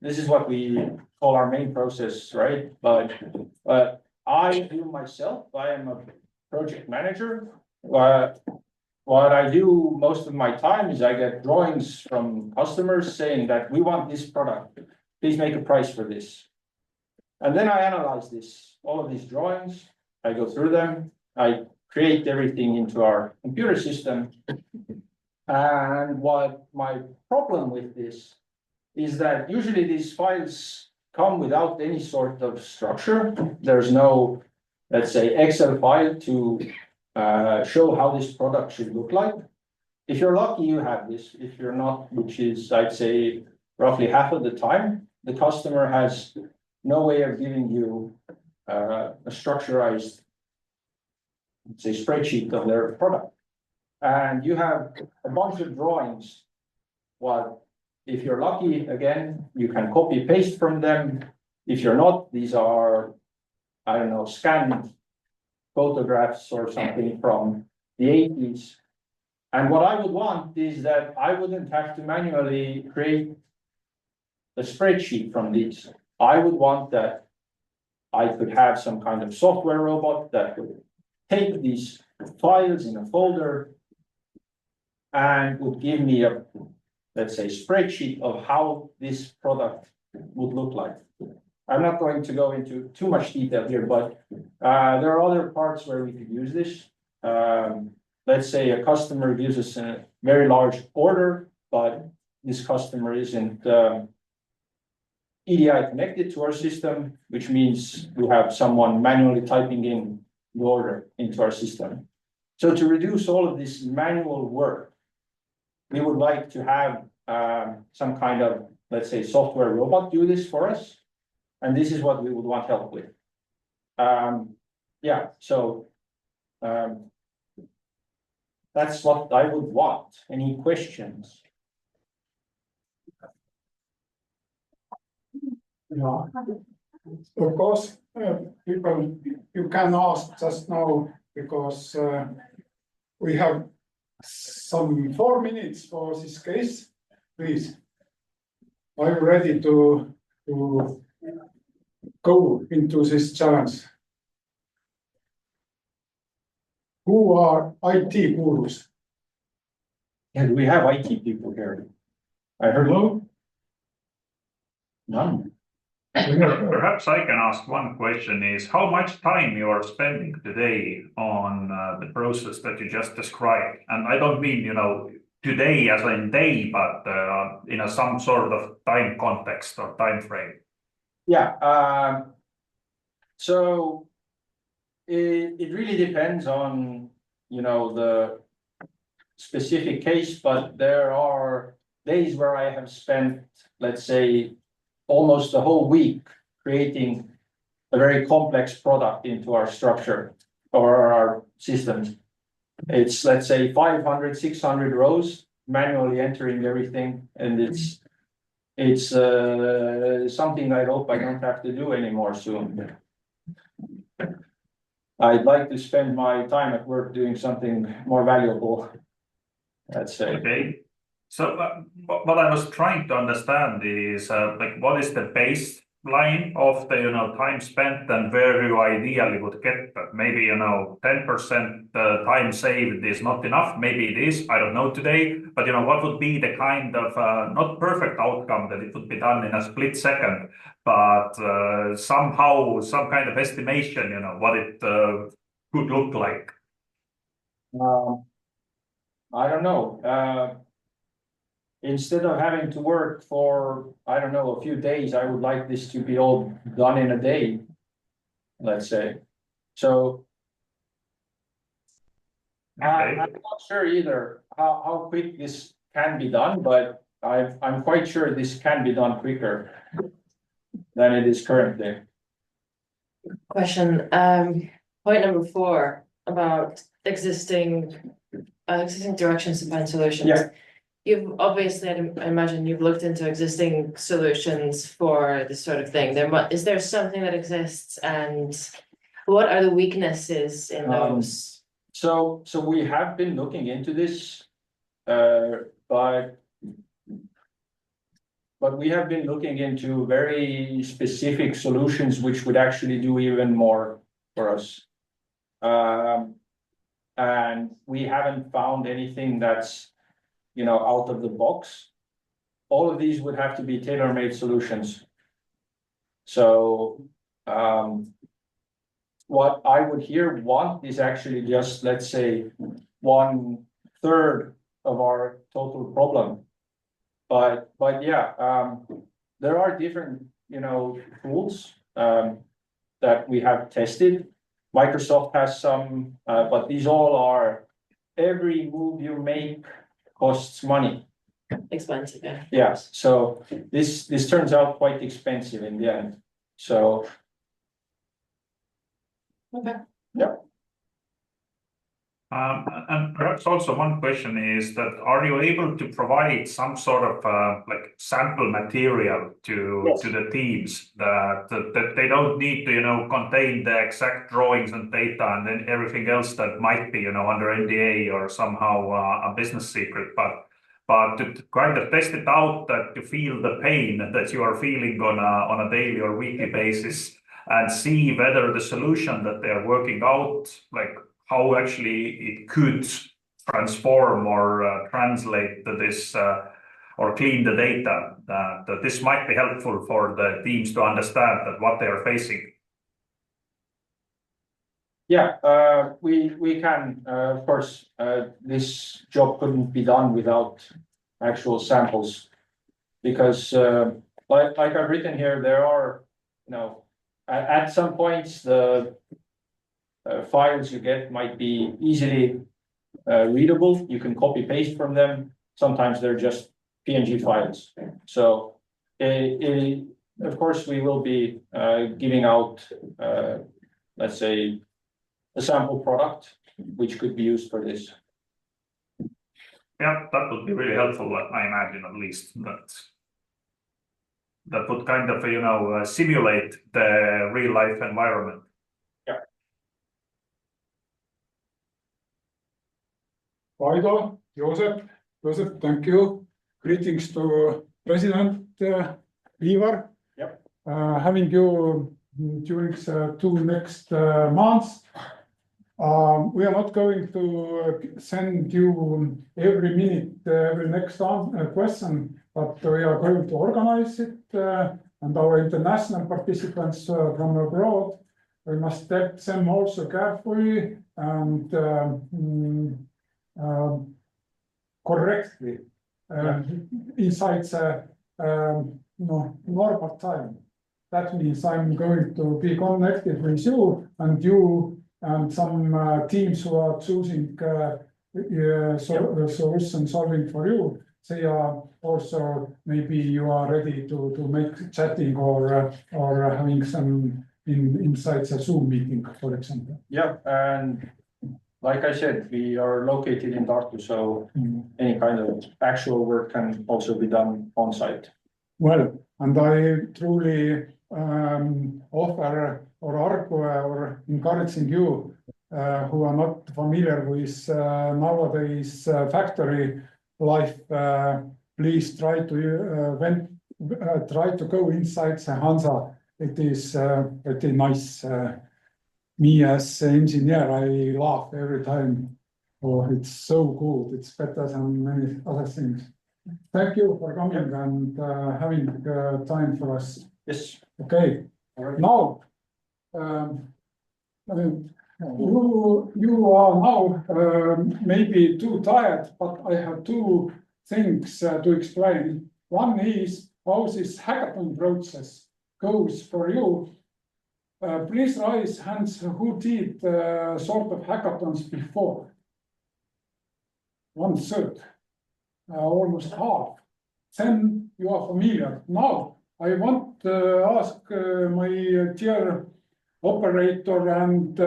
This is what we call our main process, right? But I do myself, I am a project manager. What I do most of my time is I get drawings from customers saying that we want this product. Please make a price for this. And then I analyze all of these drawings. I go through them. I create everything into our computer system. And what my problem with this is that usually these files come without any sort of structure. There's no let's say, Excel file to show how this product should look like. If you're lucky, you have this. If you're not, which is, I'd say, roughly half of the time, the customer has no way of giving you a structurized, let's say, spreadsheet of their product. And you have a bunch of drawings. Well, if you're lucky, again, you can copy paste from them. If you're not, these are, I don't know, scanned photographs or something from the 80s. And what I would want is that I wouldn't have to manually create a spreadsheet from these. I would want that I could have some kind of software robot that would take these files in a folder and would give me a, let's say, spreadsheet of how this product would look like. I'm not going to go into too much detail here, but there are other parts where we could use this. Let's say a customer gives us a very large order, but this customer isn't EDI connected to our system, which means we have someone manually typing in the order into our system. So to reduce all of this manual work, we would like to have some kind of, let's say, software robot do this for us. And this is what we would want help with. Yeah, so that's what I would want. Any questions? Yeah. Of course, people, you can ask just now because we have some 4 minutes for this case. Please, I'm ready to go into this challenge. Who are IT gurus? And we have IT people here. I heard Hello? none. Perhaps I can ask one question is how much time you are spending today on the process that you just described? And I don't mean, today as in day, but in some sort of time context or time frame. Yeah, so it really depends on, the specific case, but there are days where I have spent, let's say, almost a whole week creating a very complex product into our structure or our systems. It's, let's say, 500, 600 rows, manually entering everything. And it's something I hope I don't have to do anymore soon. I'd like to spend my time at work doing something more valuable, let's say. Okay. So what I was trying to understand is like what is the baseline of the time spent and where you ideally would get that? Maybe 10% time saved is not enough. Maybe it is. I don't know today. But what would be the kind of not perfect outcome that it would be done in a split second, but somehow some kind of estimation. What it could look like. I don't know. Instead of having to work for, I don't know, a few days, I would like this to be all done in a day, let's say. So I'm not sure either how quick this can be done, but I'm quite sure this can be done quicker than it is currently. Question, point number 4 about existing directions to find solutions. Yeah. You've obviously, I imagine you've looked into existing solutions for this sort of thing. Is there something that exists, and what are the weaknesses in those? So we have been looking into this, but we have been looking into very specific solutions which would actually do even more for us. And we haven't found anything that's out of the box. All of these would have to be tailor-made solutions. So what I would here want is actually just, let's say, 1/3 of our total problem. But yeah, there are different tools that we have tested. Microsoft has some, but these all are, every move you make costs money. Expensive, yeah. Yes, so this turns out quite expensive in the end. So Okay. yeah. And perhaps also one question is that are you able to provide some sort of like sample material to the teams that they don't need to contain the exact drawings and data and then everything else that might be under NDA or somehow a business secret, but to kind of test it out, that to feel the pain that you are feeling on a daily or weekly basis and see whether the solution that they are working out, like how actually it could transform or translate this or clean the data, that this might be helpful for the teams to understand that what they are facing. Yeah, we can, of course, this job couldn't be done without actual samples because like I've written here, there are, at some points the files you get might be easily readable. You can copy paste from them. Sometimes they're just PNG files. So of course we will be giving out, let's say, a sample product which could be used for this. Yeah, that would be really helpful, I imagine, at least. That would kind of, simulate the real life environment. Yeah. Vaido, Joseph, thank you. Greetings to President Ivar. Yep. Having you during the 2 next months. We are not going to send you every minute, every next question, but we are going to organize it, and our international participants from abroad, we must take them also carefully and correctly inside the normal time. That means I'm going to be connected with you and some teams who are choosing solution solving for you. They are also, maybe you are ready to make chatting or having some inside the Zoom meeting, for example. Yeah, and like I said, we are located in Tartu, so any kind of actual work can also be done on site. Well, and I truly offer or argue or encouraging you who are not familiar with nowadays factory life, please try to go inside the Hanza. It is pretty nice. Me as an engineer, I laugh every time. Oh, it's so good. It's better than many other things. Thank you for coming and having time for us. Yes. Okay. Right. Now, you are now maybe too tired, but I have 2 things to explain. One is how this hackathon process goes for you. Please raise hands who did sort of hackathons before. 1/3, almost half. Then you are familiar. Now, I want to ask my dear operator and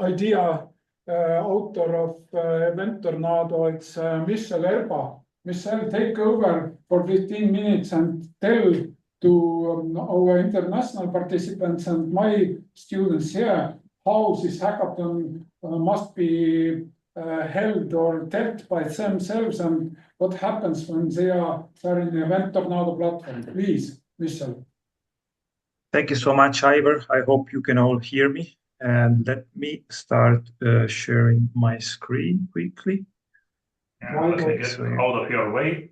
idea author of Eventornado, it's Michel Erba. Michel, take over for 15 minutes and tell to our international participants and my students here how this hackathon must be held or dealt by themselves and what happens when they are in the Eventornado platform. Please, Michel. Thank you so much, Ivor. I hope you can all hear me. And let me start sharing my screen quickly. Yeah, let me get out of your way.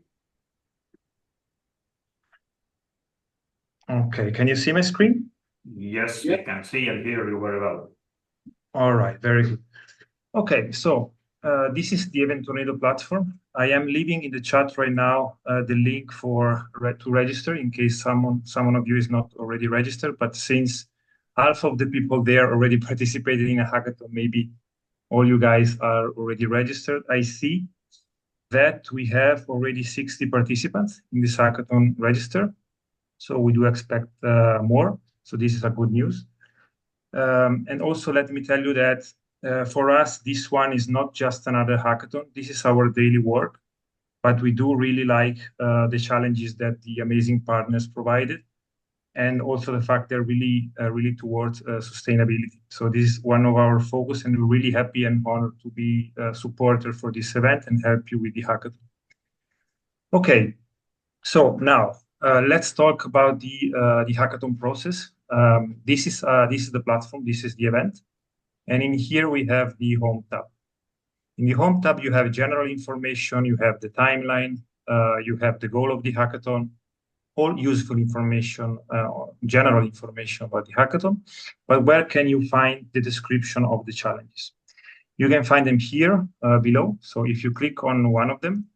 Okay, can you see my screen? Yes, we can see and hear you very well. All right, very good. Okay, so this is the Eventornado platform. I am leaving in the chat right now the link to register in case someone of you is not already registered. But since half of the people there already participated in a hackathon. Maybe all you guys are already registered. I see that we have already 60 participants in this hackathon register. So we do expect more. So this is a good news. And also let me tell you that for us, this one is not just another hackathon. This is our daily work, but we do really like the challenges that the amazing partners provided, and also the fact they're really towards sustainability. So this is one of our focus, and we're really happy and honored to be a supporter for this event and help you with the hackathon. Okay, so now let's talk about the hackathon process. This is the platform, this is the event. And in here we have the home tab. In the home tab, you have general information, you have the timeline, you have the goal of the hackathon, all useful information, general information about the hackathon. But where can you find the description of the challenges? You can find them here below. So if you click on one of them,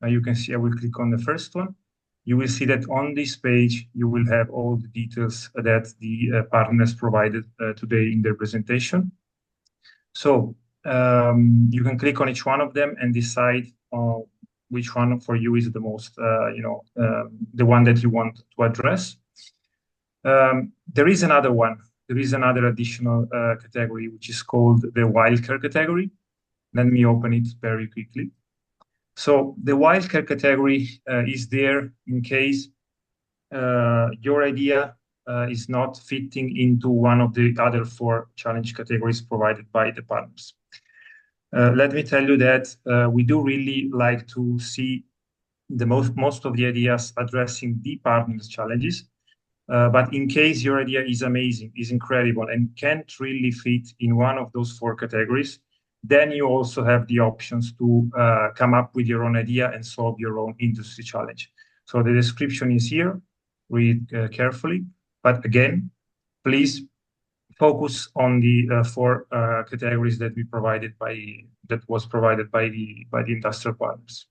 you can see I will click on the first one. You will see that on this page, you will have all the details that the partners provided today in their presentation. So you can click on each one of them and decide which one for you is the most, the one that you want to address. There is another one. There is another additional category, which is called the wildcard category. Let me open it very quickly. So the wildcard category is there in case your idea is not fitting into one of the other 4 challenge categories provided by the partners. Let me tell you that we do really like to see the most of the ideas addressing the partners' challenges. But in case your idea is amazing, is incredible, and can't really fit in one of those 4 categories, then you also have the options to come up with your own idea and solve your own industry challenge. So the description is here, read carefully. But again, please focus on the 4 categories that was provided by the industrial partners.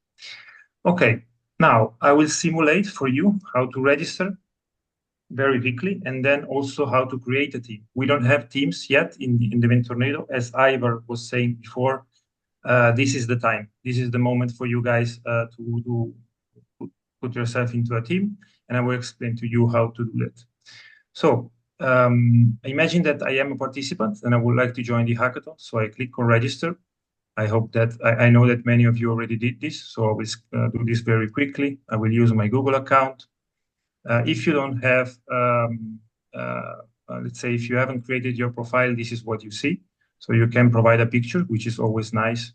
Okay, now I will simulate for you how to register very quickly, and then also how to create a team. We don't have teams yet in the Eventornado, as Ivar was saying before. This is the time. This is the moment for you guys to put yourself into a team, and I will explain to you how to do that. So imagine that I am a participant and I would like to join the hackathon. So I click on register. I hope that I know that many of you already did this, so I will do this very quickly. I will use my Google account. If you don't have, let's say, if you haven't created your profile, this is what you see. So you can provide a picture, which is always nice.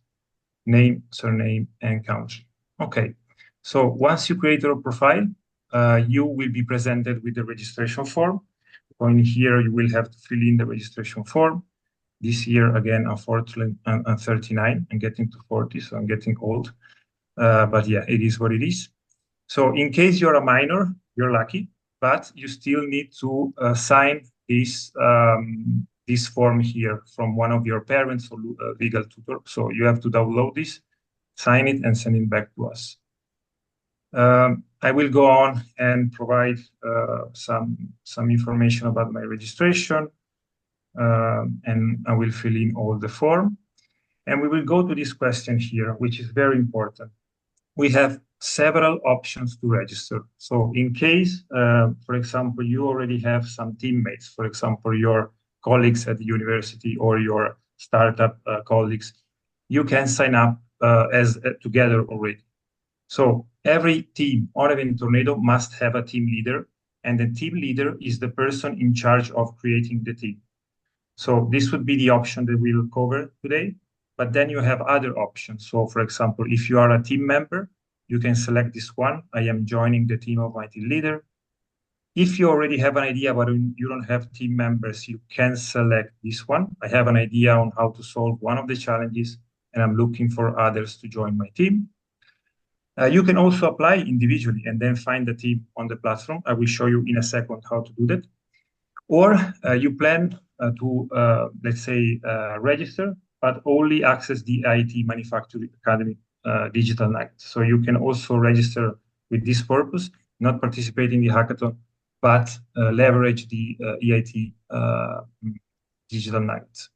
Name, surname, and country. Okay. So once you create your profile, you will be presented with the registration form. In here, you will have to fill in the registration form. This year, again, unfortunately, I'm 39. I'm getting to 40, so I'm getting old. But yeah, it is what it is. So in case you're a minor, you're lucky, but you still need to sign this form here from one of your parents or legal tutor. So you have to download this, sign it, and send it back to us. I will go on and provide some information about my registration, and I will fill in all the form. And we will go to this question here, which is very important. We have several options to register. So in case, for example, you already have some teammates, for example, your colleagues at the university or your startup colleagues, you can sign up as together already. So every team on Eventornado must have a team leader, and the team leader is the person in charge of creating the team. So this would be the option that we'll cover today, but then you have other options. So for example, if you are a team member, you can select this one. I am joining the team of my team leader. If you already have an idea, but you don't have team members, you can select this one. I have an idea on how to solve one of the challenges, and I'm looking for others to join my team. You can also apply individually and then find the team on the platform. I will show you in a second how to do that. Or you plan to, let's say, register, but only access the IT Manufacturing Academy digital night. So you can also register with this purpose, not participate in the hackathon, but leverage the EIT digital nuggets.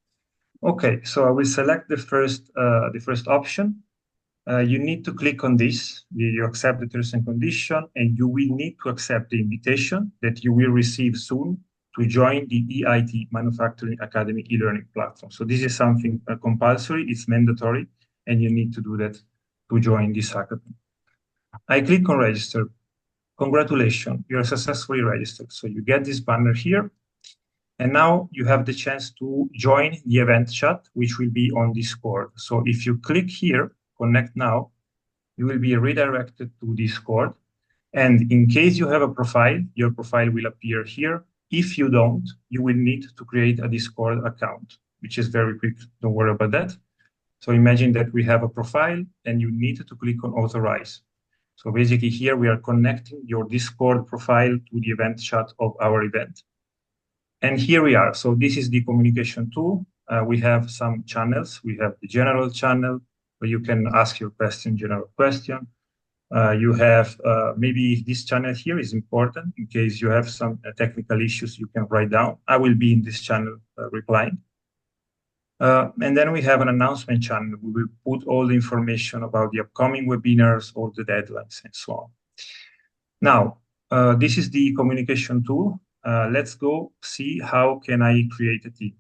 Okay, so I will select the first option. You need to click on this. You accept the terms and condition, and you will need to accept the invitation that you will receive soon to join the EIT Manufacturing Academy e-learning platform. So this is something compulsory, it's mandatory, and you need to do that to join this hackathon. I click on register. Congratulations, you're successfully registered. So you get this banner here, and now you have the chance to join the event chat, which will be on Discord. So if you click here, connect now, you will be redirected to Discord. And in case you have a profile, your profile will appear here. If you don't, you will need to create a Discord account, which is very quick. Don't worry about that. So imagine that we have a profile and you need to click on authorize. So basically here we are connecting your Discord profile to the event chat of our event. And here we are. So this is the communication tool. We have some channels. We have the general channel where you can ask your question, general question. You have maybe this channel here is important in case you have some technical issues you can write down. I will be in this channel replying. And then we have an announcement channel. We will put all the information about the upcoming webinars, all the deadlines, and so on. Now, this is the communication tool. Let's go see how can I create a team.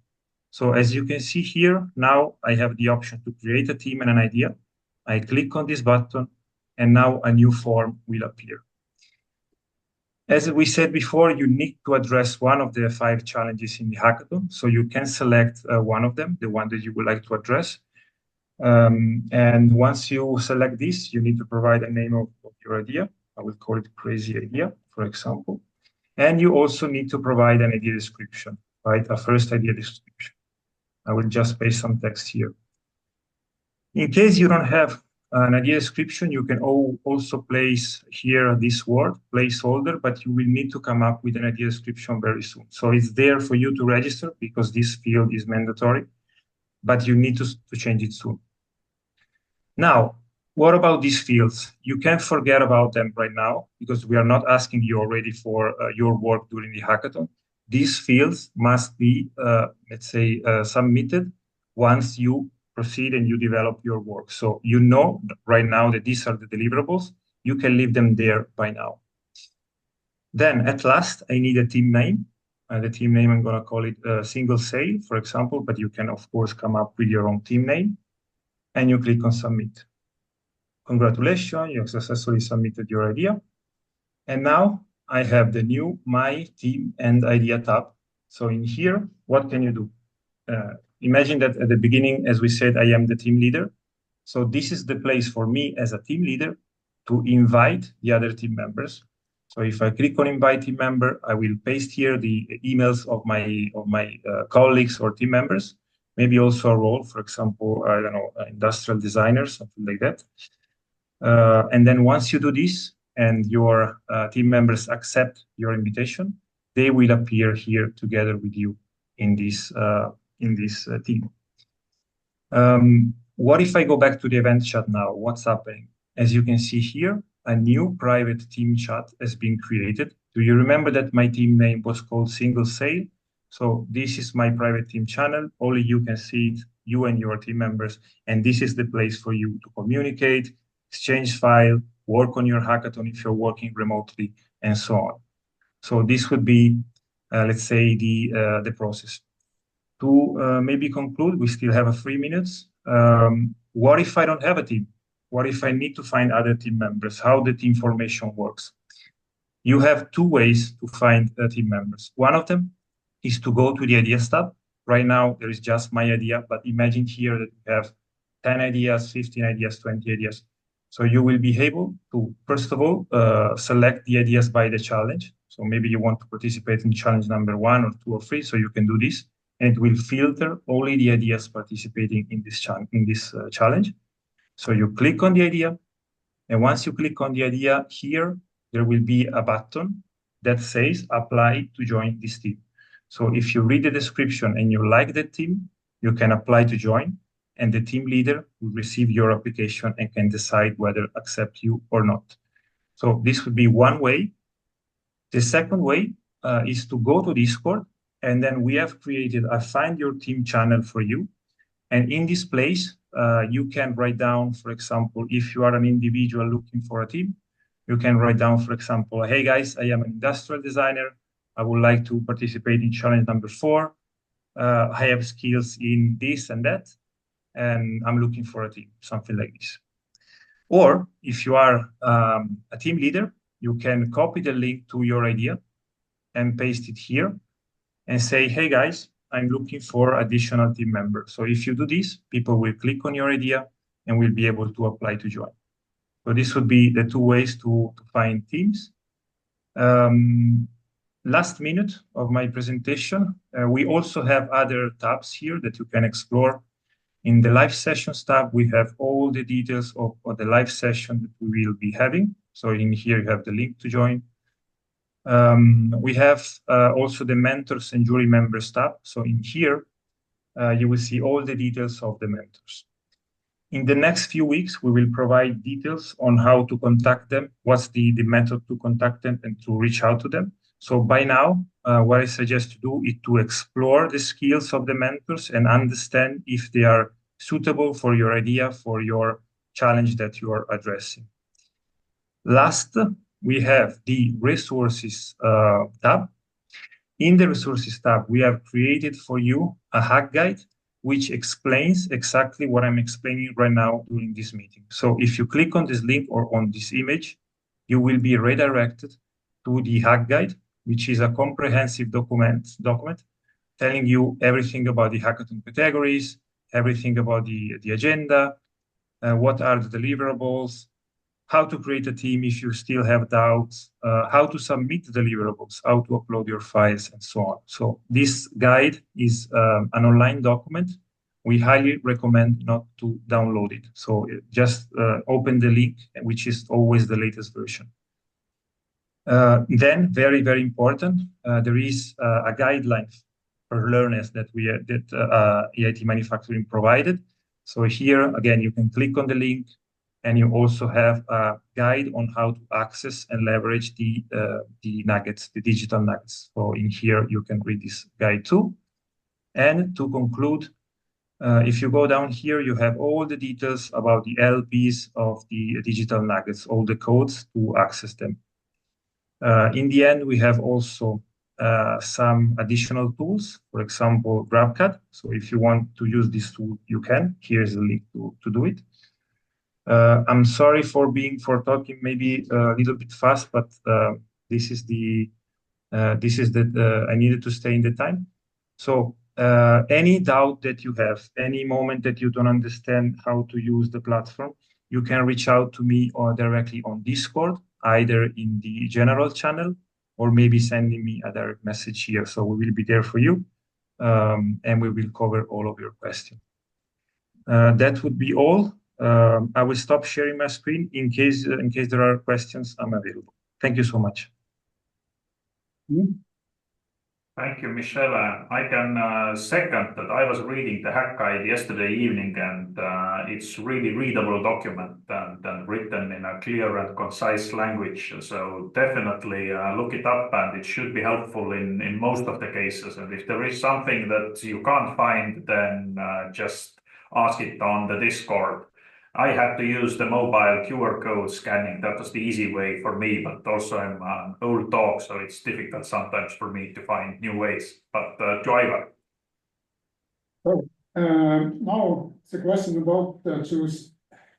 So as you can see here, now I have the option to create a team and an idea. I click on this button, and now a new form will appear. As we said before, you need to address one of the 5 challenges in the hackathon. So you can select one of them, the one that you would like to address. And once you select this, you need to provide a name of your idea. I will call it crazy idea, for example. And you also need to provide an idea description, right? A first idea description. I will just paste some text here. In case you don't have an idea description, you can also place here this word, placeholder, but you will need to come up with an idea description very soon. So it's there for you to register because this field is mandatory, but you need to change it soon. Now, what about these fields? You can forget about them right now because we are not asking you already for your work during the hackathon. These fields must be, let's say, submitted once you proceed and you develop your work. So you know right now that these are the deliverables. You can leave them there by now. Then at last, I need a team name. The team name, I'm going to call it Single Sail, for example, but you can, of course, come up with your own team name. And you click on Submit. Congratulations, you have successfully submitted your idea. And now I have the new My Team and Idea tab. So in here, what can you do? Imagine that at the beginning, as we said, I am the team leader. So this is the place for me as a team leader to invite the other team members. So if I click on invite team member, I will paste here the emails of my colleagues or team members, maybe also a role, for example, I don't know, industrial designer, something like that. And then once you do this and your team members accept your invitation, they will appear here together with you in this team. What if I go back to the event chat now? What's happening? As you can see here, a new private team chat has been created. Do you remember that my team name was called Single Sail? So this is my private team channel. Only you can see it, you and your team members. And this is the place for you to communicate, exchange file, work on your hackathon if you're working remotely, and so on. So this would be, let's say, the process. To maybe conclude, we still have 3 minutes. What if I don't have a team? What if I need to find other team members? How the team formation works? You have 2 ways to find team members. One of them is to go to the Ideas tab. Right now, there is just my idea, but imagine here that you have 10 ideas, 15 ideas, 20 ideas. So you will be able to, first of all, select the ideas by the challenge. So maybe you want to participate in challenge number 1 or 2 or 3, so you can do this. And it will filter only the ideas participating in this challenge. So you click on the idea. And once you click on the idea here, there will be a button that says apply to join this team. So if you read the description and you like the team, you can apply to join, and the team leader will receive your application and can decide whether to accept you or not. So this would be one way. The second way is to go to Discord, and then we have created a Find Your Team channel for you. And in this place, you can write down, for example, if you are an individual looking for a team, you can write down, for example, hey guys, I am an industrial designer. I would like to participate in challenge number 4. I have skills in this and that, and I'm looking for a team, something like this. Or if you are a team leader, you can copy the link to your idea and paste it here and say, hey guys, I'm looking for additional team members. So if you do this, people will click on your idea and will be able to apply to join. So this would be the 2 ways to find teams. Last minute of my presentation, we also have other tabs here that you can explore. In the live sessions tab, we have all the details of the live session that we will be having. So in here, you have the link to join. We have also the mentors and jury members tab. So in here, you will see all the details of the mentors. In the next few weeks, we will provide details on how to contact them, what's the method to contact them and to reach out to them. So by now, what I suggest to do is to explore the skills of the mentors and understand if they are suitable for your idea, for your challenge that you are addressing. Last, we have the resources tab. In the resources tab, we have created for you a hack guide, which explains exactly what I'm explaining right now during this meeting. So if you click on this link or on this image, you will be redirected to the hack guide, which is a comprehensive document telling you everything about the hackathon categories, everything about the agenda, what are the deliverables, how to create a team if you still have doubts, how to submit the deliverables, how to upload your files, and so on. So this guide is an online document. We highly recommend not to download it. So just open the link, which is always the latest version. Then, very, very important, there is a guideline for learners that EIT Manufacturing provided. So here, again, you can click on the link, and you also have a guide on how to access and leverage the nuggets, the digital nuggets. So in here, you can read this guide too. And to conclude, if you go down here, you have all the details about the LPs of the digital nuggets, all the codes to access them. In the end, we have also some additional tools, for example, GrabCAD. So if you want to use this tool, you can. Here's the link to do it. I'm sorry for talking maybe a little bit fast, but this is I needed to stay in the time. So any doubt that you have, any moment that you don't understand how to use the platform, you can reach out to me or directly on Discord, either in the general channel or maybe sending me a direct message here. So we will be there for you, and we will cover all of your questions. That would be all. I will stop sharing my screen in case there are questions. I'm available. Thank you so much. Thank you, Michele. I can second that. I was reading the hack guide yesterday evening, and it's really readable document and written in a clear and concise language. So definitely look it up, and it should be helpful in most of the cases. And if there is something that you can't find, then just ask it on the Discord. I had to use the mobile QR code scanning. That was the easy way for me, but also I'm an old dog, so it's difficult sometimes for me to find new ways. But to Ivar. So now the question about choose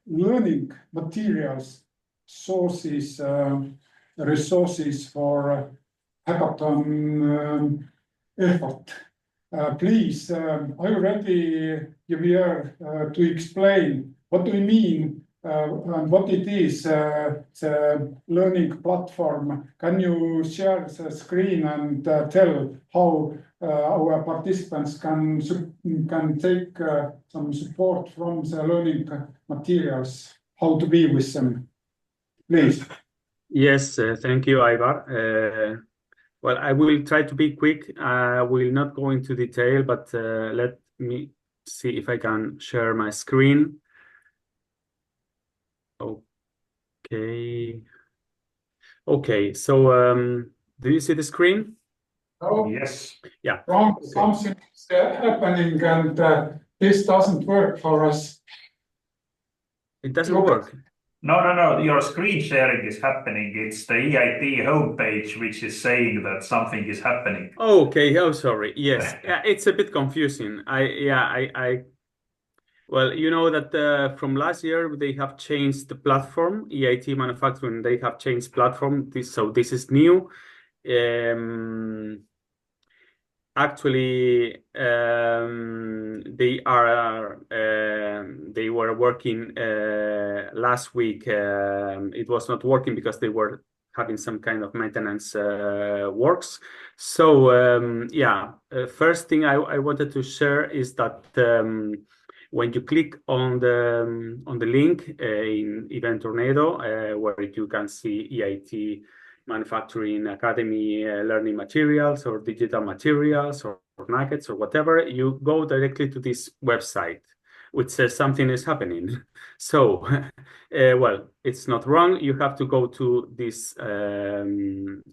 learning materials, sources, resources for hackathon effort. Please, are you ready, Javier, to explain what do we mean and what it is, the learning platform? Can you share the screen and tell how our participants can take some support from the learning materials, how to be with them? Please. Yes, thank you, Ivar. Well, I will try to be quick. I will not go into detail, but let me see if I can share my screen. Okay. Okay, so Do you see the screen? Oh, Yes. Yeah. something is happening, and this doesn't work for us. It doesn't Okay. work. No. Your screen sharing is happening. It's the EIT homepage which is saying that something is happening. Oh, okay. Oh, sorry. Yes. Yeah, it's a bit confusing. Well, you know that from last year they have changed the platform, EIT Manufacturing. They have changed platform. So this is new. Actually, they were working last week. It was not working because they were having some kind of maintenance works. So first thing I wanted to share is that when you click on the link in Eventornado, where you can see EIT Manufacturing Academy learning materials or digital materials or nuggets or whatever, you go directly to this website, which says something is happening. So, well, it's not wrong. You have to go to this in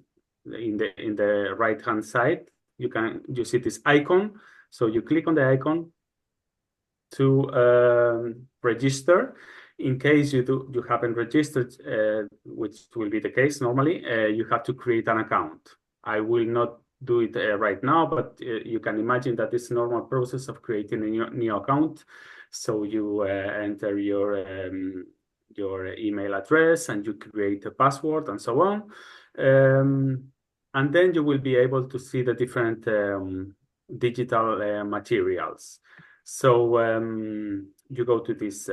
the right-hand side. You see this icon. So you click on the icon to register. In case you haven't registered, which will be the case normally, you have to create an account. I will not do it right now, but you can imagine that it's a normal process of creating a new account. So you enter your email address and you create a password and so on. And then you will be able to see the different digital materials. So you go to this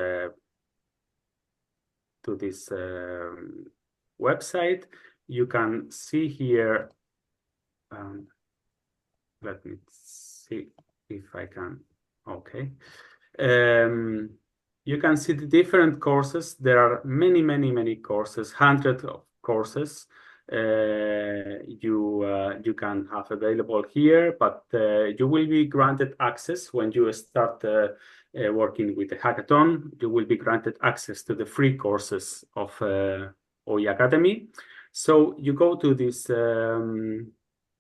website. You can see here. Let me see if I can. Okay. You can see the different courses. There are many courses, hundreds of courses. You can have available here, but you will be granted access when you start working with the hackathon. You will be granted access to the free courses of OE Academy. So you go to this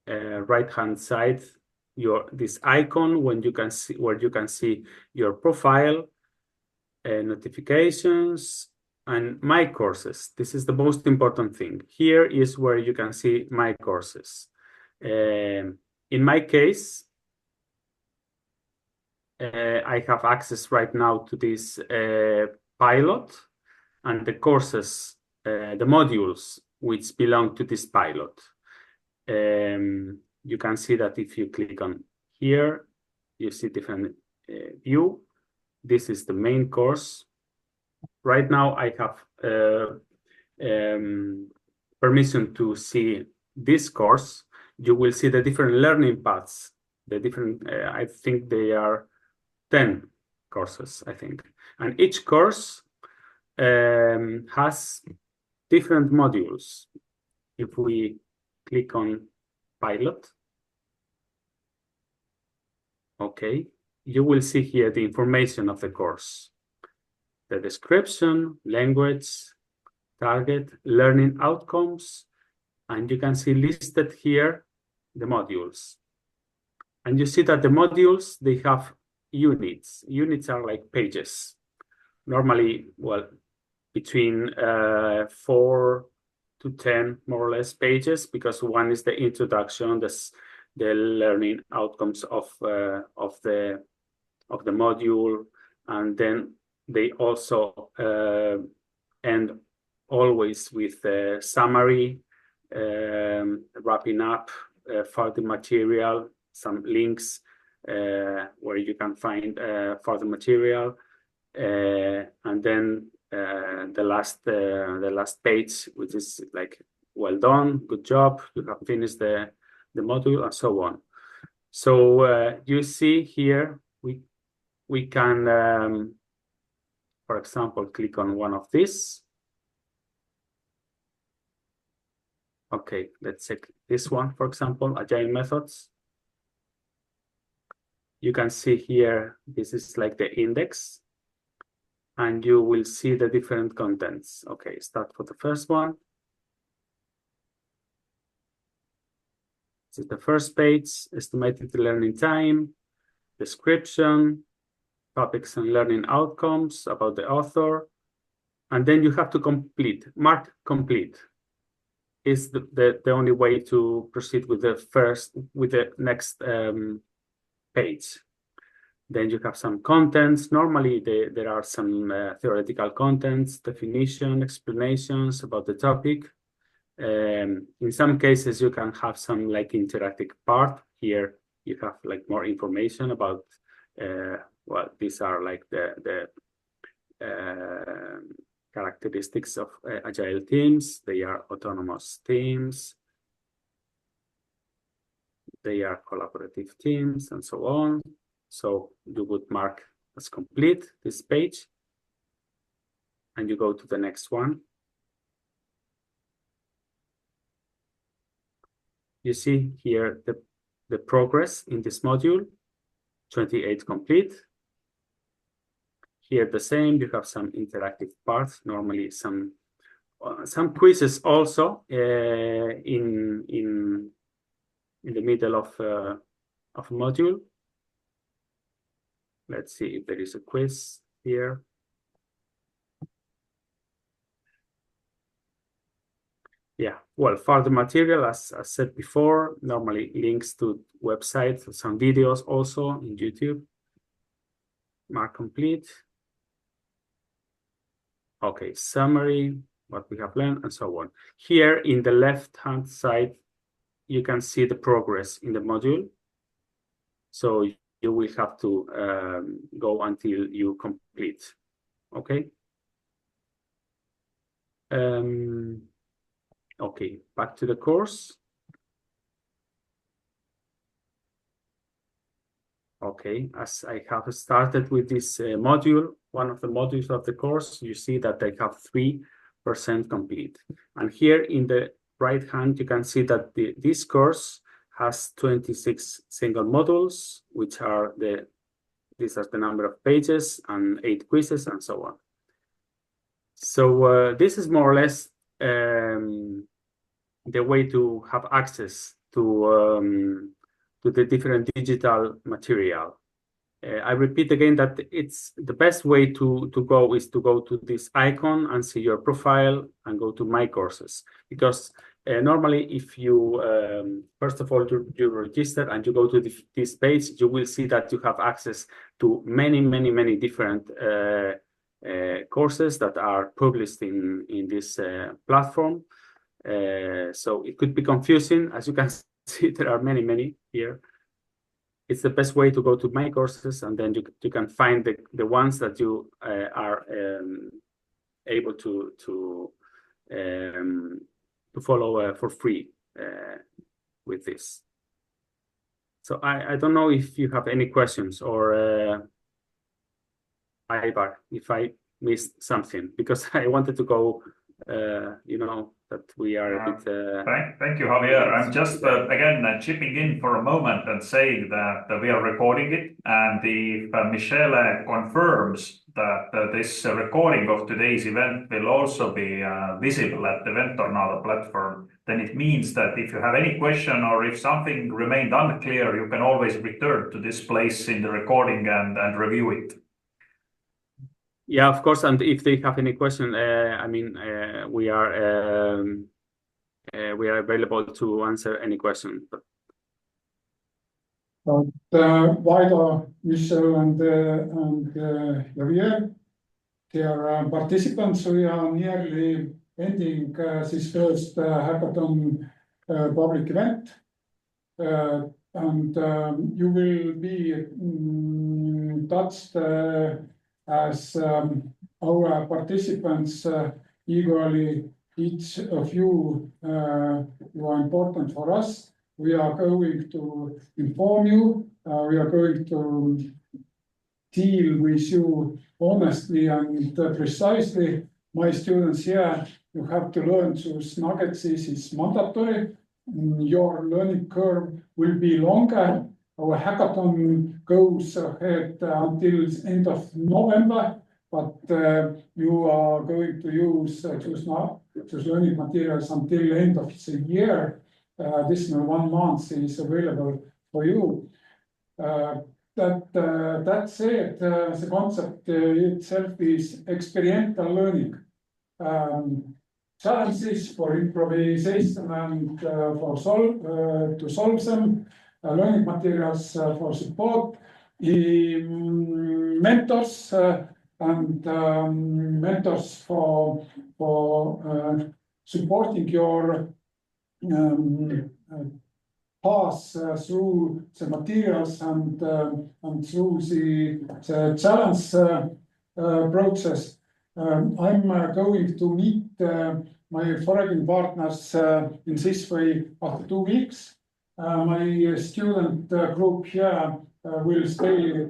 right-hand side, this icon where you can see your profile, notifications, and my courses. This is the most important thing. Here is where you can see my courses. In my case, I have access right now to this pilot and the courses, the modules which belong to this pilot. You can see that if you click on here, you see different view. This is the main course. Right now, I have permission to see this course. You will see the different learning paths. The different, I think they are 10 courses, I think. And each course has different modules. If we click on pilot, okay, you will see here the information of the course, the description, language, target, learning outcomes, and you can see listed here the modules. And you see that the modules, they have units. Units are like pages. Normally, well, between 4 to 10, more or less, pages, because one is the introduction, the learning outcomes of the module, and then they also end always with a summary, wrapping up further material, some links where you can find further material, and then the last page, which is like, well done, good job, you have finished the module, and so on. So you see here, we can, for example, click on one of these. Okay, let's check this one, for example, Agile Methods. You can see here, this is like the index, and you will see the different contents. Okay, start for the first one. This is the first page, estimated learning time, description, topics and learning outcomes about the author. And then you have to mark complete. Is the only way to proceed with the next page. Then you have some contents. Normally there are some theoretical contents, definition, explanations about the topic. In some cases you can have some like interactive part. Here you have like more information about well, these are like the characteristics of agile teams. They are autonomous teams. They are collaborative teams and so on. So you would mark as complete this page and you go to the next one. You see here the progress in this module, 28 complete. Here the same, you have some interactive parts, normally some quizzes also in the middle of a module. Let's see if there is a quiz here. Yeah, well, further material, as I said before, normally links to websites, some videos also in YouTube. Mark complete. Okay, summary, what we have learned, and so on. Here in the left-hand side, you can see the progress in the module. So you will have to go until you complete. Okay. Okay, back to the course. Okay, as I have started with this module, one of the modules of the course, you see that I have 3% complete. And here in the right hand, you can see that this course has 26 single modules, which are these are the number of pages and 8 quizzes and so on. So this is more or less the way to have access to the different digital material. I repeat again that it's the best way to go is to go to this icon and see your profile and go to My Courses. Because normally if you, first of all, you register and you go to this page, you will see that you have access to many different courses that are published in this platform. So it could be confusing. As you can see, there are many here. It's the best way to go to My Courses, and then you can find the ones that you are able to follow for free with this. So I don't know if you have any questions, or Ivar, if I missed something, because I wanted to go, you know, that we are a bit... Thank you, Javier. I'm just, again, chipping in for a moment and saying that we are recording it. And if Michele confirms that this recording of today's event will also be visible at the Eventornado platform, then it means that if you have any question or if something remained unclear, you can always return to this place in the recording and review it. Yeah, of course. And if they have any question, I mean, we are available to answer any question. But Vaido, Michelle, and Javier, dear participants, we are nearly ending this first hackathon public event. And you will be touched as our participants equally, each of you are important for us. We are going to inform you. We are going to deal with you honestly and precisely. My students here, you have to learn those nuggets. This is mandatory. Your learning curve will be longer. Our hackathon goes ahead until the end of November, but you are going to use those learning materials until the end of the year. additional 1 month is available for you. That said, the concept itself is experiential learning. Challenges for improvisation and to solve them, learning materials for support, mentors and mentors for supporting your pass through the materials and through the challenge process. I'm going to meet my foreign partners in this way after 2 weeks. My student group here will stay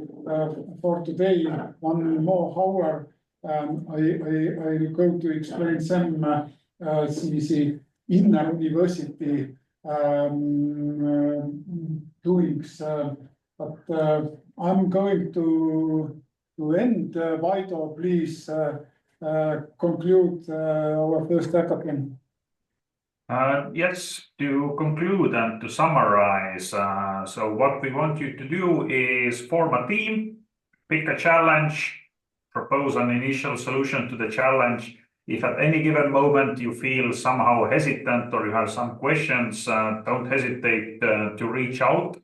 for today 1 more hour. I'll go to explain them the inner university doings, but I'm going to end. Vaido, please conclude our first hackathon. Yes, to conclude and to summarize, so what we want you to do is form a team, pick a challenge, propose an initial solution to the challenge. If at any given moment you feel somehow hesitant or you have some questions, don't hesitate to reach out.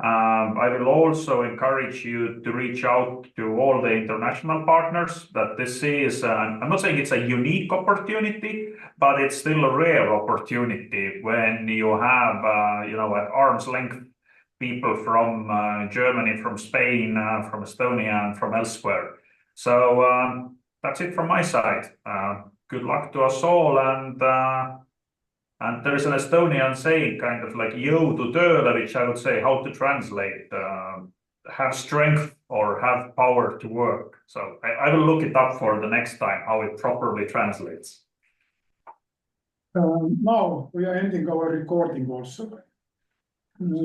I will also encourage you to reach out to all the international partners. That this is, I'm not saying it's a unique opportunity, but it's still a rare opportunity when you have, at arm's length people from Germany, from Spain, from Estonia, and from elsewhere. So that's it from my side. Good luck to us all, and there is an Estonian saying, kind of like "jõudu tööle," which I would say how to translate have strength or have power to work. So I will look it up for the next time how it properly translates. Now we are ending our recording also.